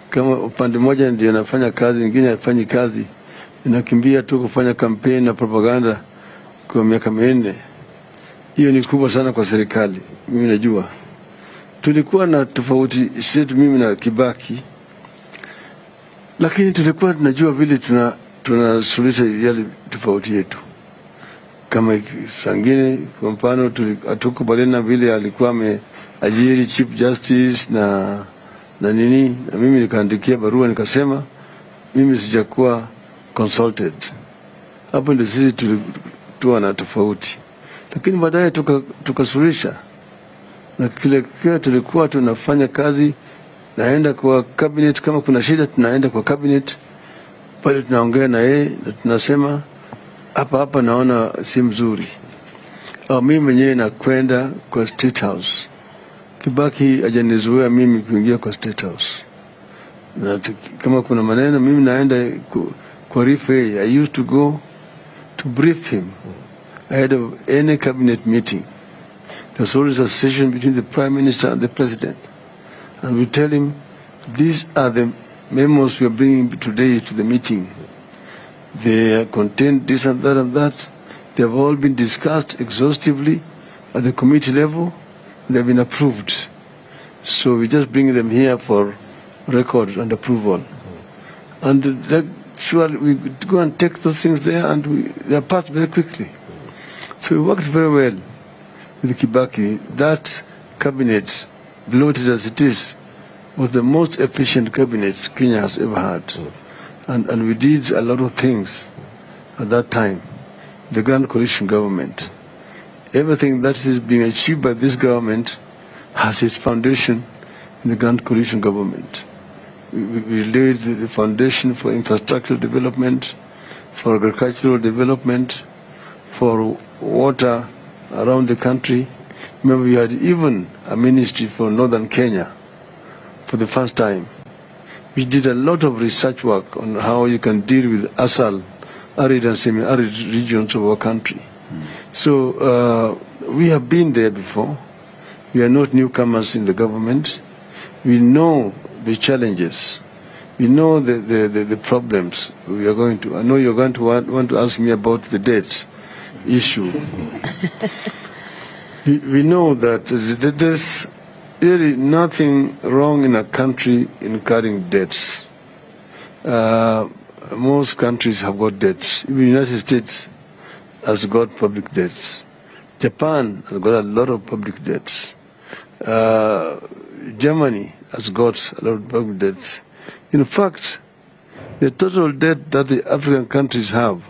Speaker 3: Kama upande mmoja ndio anafanya kazi, mwingine hafanyi kazi, inakimbia tu kufanya kampeni na propaganda kwa miaka 4. Hiyo ni kubwa sana kwa serikali. Mimi najua tulikuwa na tofauti zetu, mimi na Kibaki, lakini tulikuwa tunajua vile tunasuluhisha yale tofauti yetu. Kama sangine kwa mfano hatukubaliana vile alikuwa ameajiri Chief Justice na nini, na mimi nikaandikia barua nikasema mimi sijakuwa consulted. Hapo ndio sisi tulikuwa na tofauti, lakini baadaye tukasuluhisha. Na kile tulikuwa tunafanya kazi, naenda kwa cabinet, kama kuna shida tunaenda kwa cabinet pale, tunaongea na yeye na tunasema hapa naona si mzuri, au mimi mwenyewe nakwenda kwa State House. Kibaki hajanizuia mimi kuingia kwa State House, na kama kuna maneno mimi naenda kwa referee. I used to go to brief him ahead of any cabinet meeting. There's always a session between the Prime Minister and the President, and we tell him these are the memos we are bringing today to the meeting. They contain this and that and that. They have all been discussed exhaustively at the committee level. They have been approved. So we just bring them here for record and approval. And sure, we go and take those things there, and they are passed very quickly. So we worked very well with Kibaki. That cabinet, bloated as it is, was the most efficient cabinet Kenya has ever had. And we did a lot of things at that time. The Grand Coalition government. Everything that is being achieved by this government has its foundation in the Grand Coalition government. We laid the foundation for infrastructural development, for agricultural development, for water around the country. Remember, we had even a ministry for Northern Kenya for the first time. We did a lot of research work on how you can deal with ASAL, arid and semi-arid regions of our country. So we have been there before. We are not newcomers in the government. We know the challenges. We know the problems we are going to. I know you're going to want to ask me about the debt issue. We know that there's really nothing wrong in a country in carrying debts. Most countries have got debts. Even the United States has got public debts. Japan has got a lot of public debts. Germany has got a lot of public debts. In fact, the total debt that the African countries have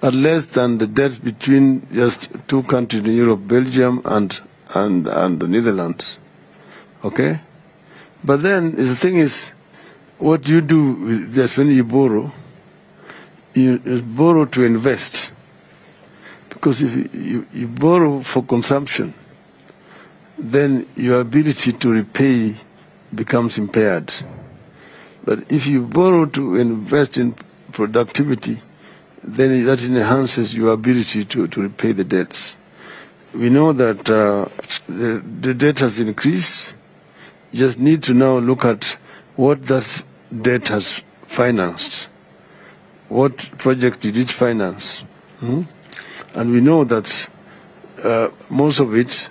Speaker 3: are less than the debt between just two countries in Europe, Belgium and the Netherlands. Okay? But then the thing is, what you do with that when you borrow to invest. Because if you borrow for consumption, then your ability to repay becomes impaired. But if you borrow to invest in productivity, then that enhances your ability to repay the debts. We know that the debt has increased. You just need to now look at what that debt has financed. What project did it finance? And we know that most of it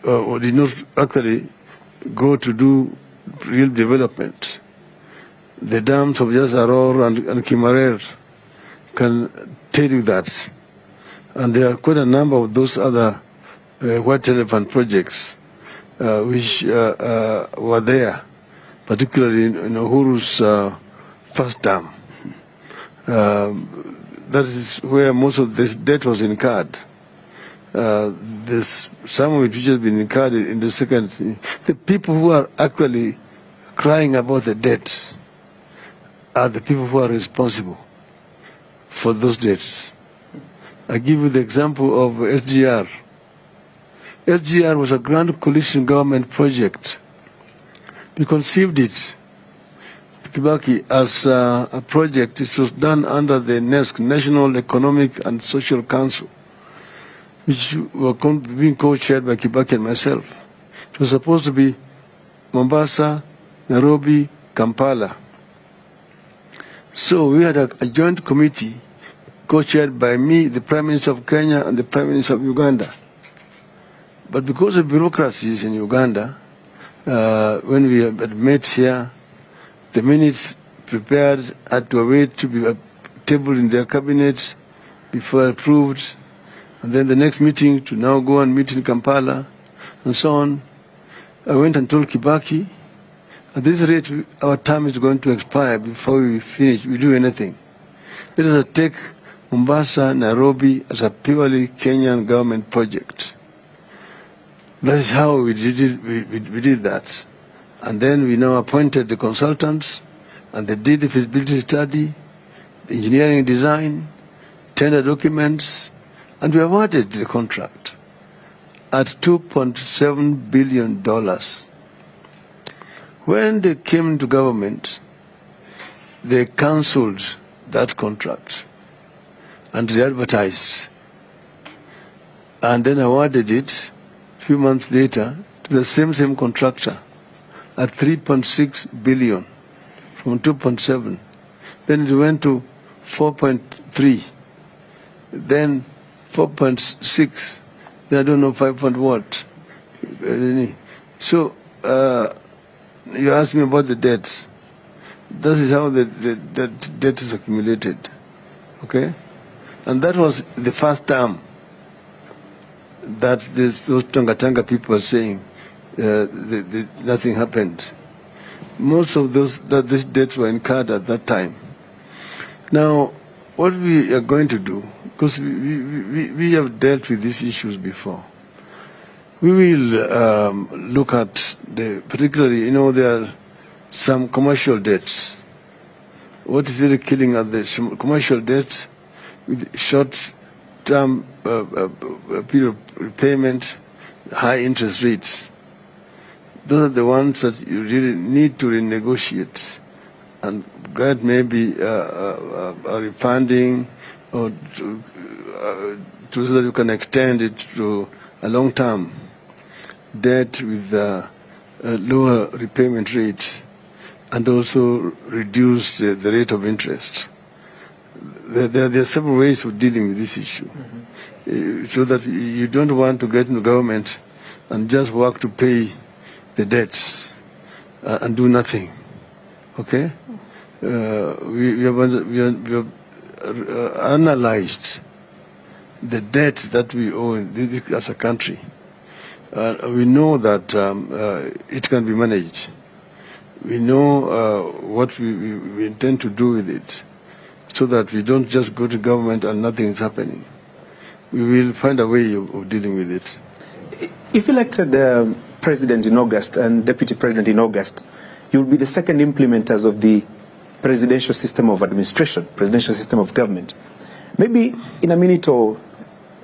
Speaker 3: did not actually go to do real development. The dams of just Aror and Kimarer can tell you that. And there are quite a number of those other white elephant projects which were there, particularly in Uhuru's first term. That is where most of this debt was incurred. Some of it which has been incurred in the second. The people who are actually crying about the debts are the people who are responsible for those debts. I give you the example of SGR. SGR was a grand coalition government project. We conceived it, Kibaki, as a project. It was done under the NESC, National Economic and Social Council, which were being co-chaired by Kibaki and myself. It was supposed to be Mombasa, Nairobi, Kampala. So we had a joint committee co-chaired by me, the Prime Minister of Kenya, and the Prime Minister of Uganda. But because of bureaucracies in Uganda, when we had met here, the minutes prepared had to wait to be tabled in their cabinet before approved, and then the next meeting to now go and meet in Kampala, and so on. I went and told Kibaki, at this rate, our term is going to expire before we finish, we do anything. Let us take Mombasa, Nairobi as a purely Kenyan government project. That is how we did it. We did that. And then we now appointed the consultants, and they did the feasibility study, the engineering design, tender documents, and we awarded the contract at $2.7 billion. When they came to government, they cancelled that contract and re-advertised, and then awarded it a few months later to the same contractor at 3.6 billion from 2.7. Then it went to 4.3, then 4.6, then I don't know 5 point what. So you asked me about the debts. This is how the debt is accumulated, okay? And that was the first term that those Tanga people are saying nothing happened. Most of these debts were incurred at that time. Now, what we are going to do, because we have dealt with these issues before, we will look at particularly, there are some commercial debts. What is really killing are the commercial debts with short-term period of repayment, high interest rates. Those are the ones that you really need to renegotiate and get maybe a refunding or so that you can extend it to a long-term debt with lower repayment rates and also reduce the rate of interest. There are several ways of dealing with this issue, so that you don't want to get into government and just work to pay the debts and do nothing. Okay? We have analyzed the debt that we owe as a country. We know that it can be managed. We know what we intend to do with it, so that we don't just go to government and nothing is happening. We will find a way of dealing with it.
Speaker 4: If elected president in August and deputy president in August, you will be the second implementers of the presidential system of administration, presidential system of government. Maybe in a minute or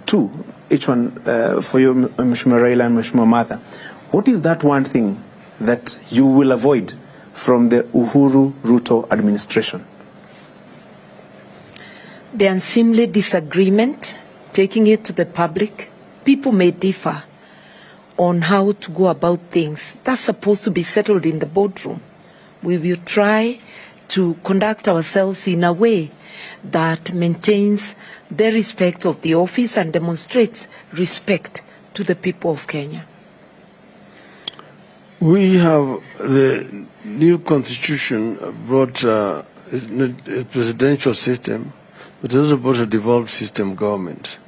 Speaker 4: two, each one for you, Mheshimiwa Raila and Mheshimiwa Martha, what is that one thing that you will avoid from the Uhuru Ruto administration?
Speaker 2: The unseemly disagreement, taking it to the public. People may differ on how to go about things. That's supposed to be settled in the boardroom. We will try to conduct ourselves in a way that maintains the respect of the office and demonstrates respect to the people of Kenya.
Speaker 3: We have the new constitution brought a presidential system, but it also brought a devolved system government.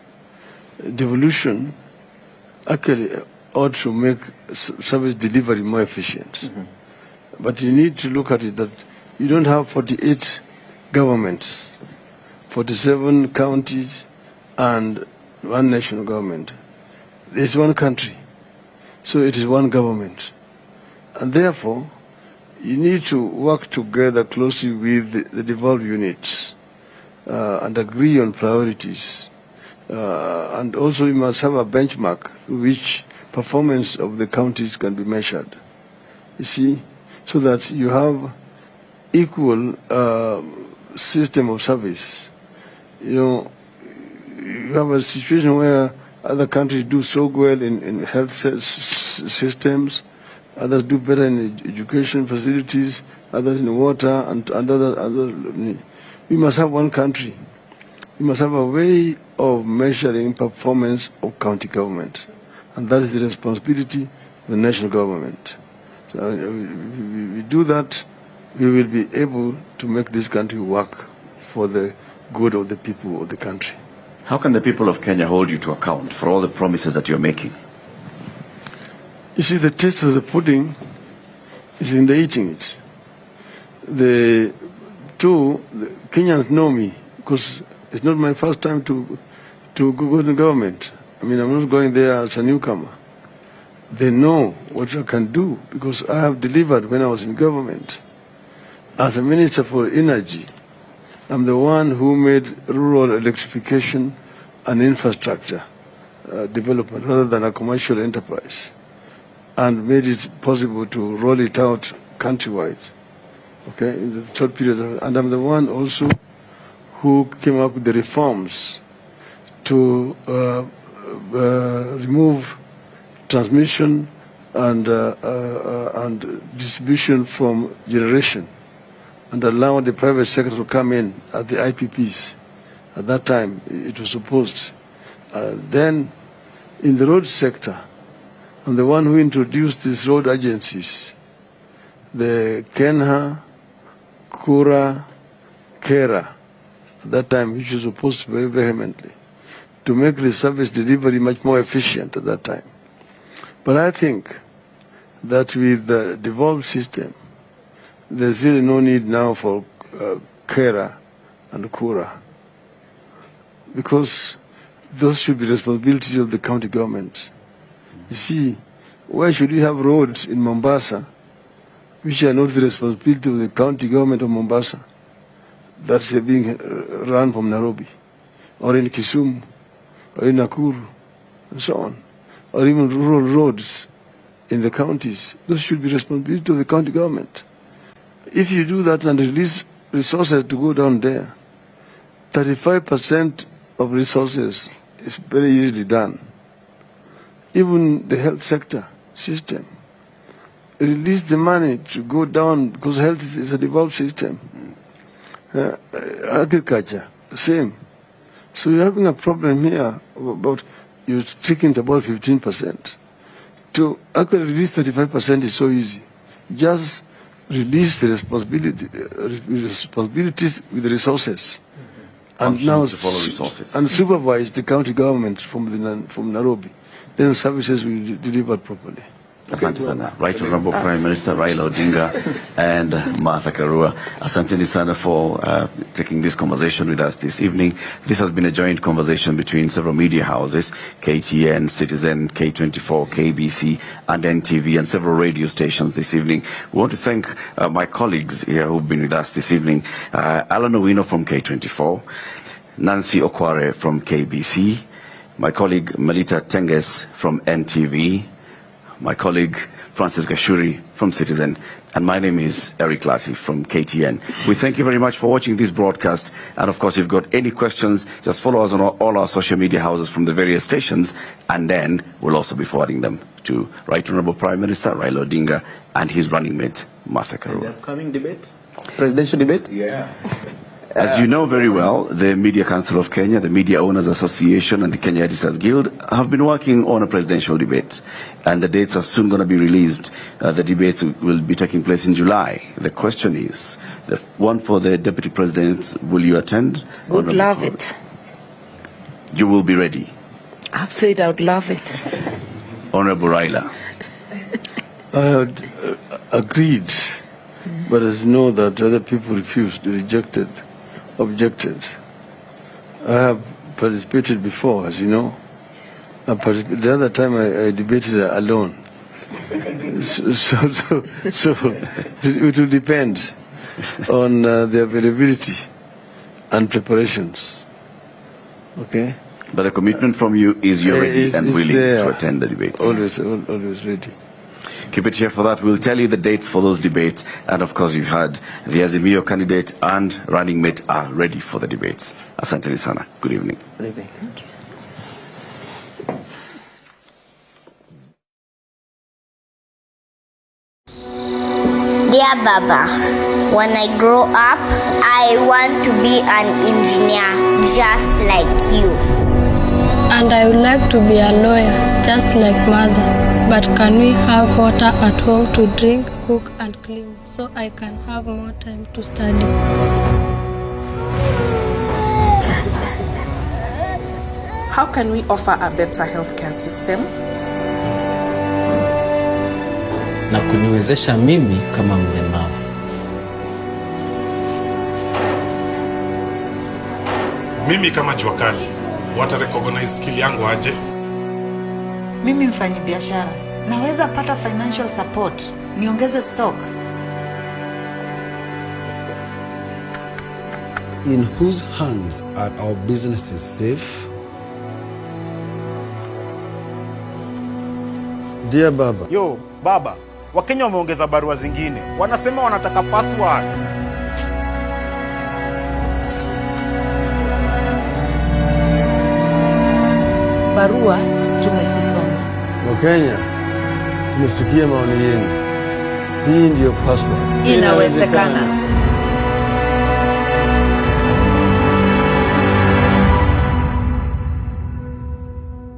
Speaker 3: Devolution actually ought to make service delivery more efficient. But you need to look at it that you don't have 48 governments, 47 counties, and one national government. There's one country, so it is one government. And therefore, you need to work together closely with the devolved units and agree on priorities. And also you must have a benchmark through which performance of the counties can be measured. You see, so that you have equal system of service. You know, you have a situation where other countries do so well in health systems, others do better in education facilities, others in water, and other. We must have one country. We must have a way of measuring performance of county government, and that is the responsibility of the national government. So we do that, we will be able to make this country work for the good of the people of the country.
Speaker 1: How can the people of Kenya hold you to account for all the promises that you're making?
Speaker 3: You see, the taste of the pudding is in the eating it. The Kenyans know me because it's not my first time to go to government. I mean, I'm not going there as a newcomer. They know what I can do because I have delivered when I was in government. As a Minister for Energy, I'm the one who made rural electrification an infrastructure development rather than a commercial enterprise, and made it possible to roll it out countrywide, okay, in the short period. And I'm the one also who came up with the reforms to remove transmission and distribution from generation and allow the private sector to come in at the IPPs. At that time, it was supposed. Then, in the road sector, I'm the one who introduced these road agencies, the Kenha, Kura, Kera, at that time, which was opposed very vehemently, to make the service delivery much more efficient at that time. But I think that with the devolved system, there's really no need now for Kera and Kura, because those should be responsibilities of the county government. You see, why should we have roads in Mombasa which are not the responsibility of the county government of Mombasa, that are being run from Nairobi, or in Kisumu, or in Nakuru, and so on, or even rural roads in the counties? Those should be responsibility of the county government. If you do that and release resources to go down there, 35% of resources is very easily done. Even the health sector system, release the money to go down because health is a devolved system. Agriculture, the same. So you're having a problem here about, you're sticking to about 15%. To actually release 35% is so easy. Just release the responsibilities with the resources. And now and supervise the county government from Nairobi. Then services will be delivered properly.
Speaker 1: Asante sana. Right Honorable Prime Minister Raila Odinga and Martha Karua, asanteni sana for taking this conversation with us this evening. This has been a joint conversation between several media houses, KTN, Citizen, K24, KBC, and NTV, and several radio stations this evening. We want to thank my colleagues here who've been with us this evening. Alan Owino from K24, Nancy Okware from KBC, my colleague Melita Tenges from NTV, my colleague Francis Gashuri from Citizen, and my name is Eric Lati from KTN. We thank you very much for watching this broadcast, and of course, if you've got any questions, just follow us on all our social media houses from the various stations, and then we'll also be forwarding them to Right Honorable Prime Minister Raila Odinga and his running mate, Martha Karua.
Speaker 4: The upcoming debate? Presidential debate?
Speaker 5: Yeah.
Speaker 1: As you know very well, the Media Council of Kenya, the Media Owners Association, and the Kenya Editors Guild have been working on a presidential debate, and the dates are soon going to be released. The debates will be taking place in July. The question is, the one for the Deputy President, will you attend?
Speaker 2: Would love it.
Speaker 1: You will be ready?
Speaker 2: I've said I would love it.
Speaker 1: Honorable Raila.
Speaker 3: I had agreed, but as you know that other people refused, rejected, objected. I have participated before, as you know. The other time I debated alone. So it will depend on the availability and preparations. Okay?
Speaker 1: But a commitment from you is you're ready and willing to attend the debates.
Speaker 3: Always ready.
Speaker 1: Keep it here for that. We'll tell you the dates for those debates. And of course, you've heard the Azimio candidate and running mate are ready for the debates. Asante sana. Good evening.
Speaker 2: Good evening. Thank you.
Speaker 8: Dear Baba, when I grow up, I want to be an engineer just like you.
Speaker 9: And I would like to be a lawyer just like mother. But can we have water at home to drink, cook and clean so I can have more time to study?
Speaker 10: How can we offer a better healthcare system?
Speaker 6: Na kuniwezesha mimi kama mlemavu.
Speaker 11: Mimi kama jua kali, wata recognize skill yangu aje?
Speaker 12: Mimi mfanyabiashara, naweza pata financial support, niongeze stock.
Speaker 13: In whose hands are our businesses safe?
Speaker 3: Dear Baba.
Speaker 14: Yo, Baba, Wakenya wameongeza barua zingine. Wanasema wanataka password.
Speaker 2: Barua tumezisoma.
Speaker 3: Wakenya, tumesikia maoni yenu. Hii ndio password.
Speaker 2: Inawezekana.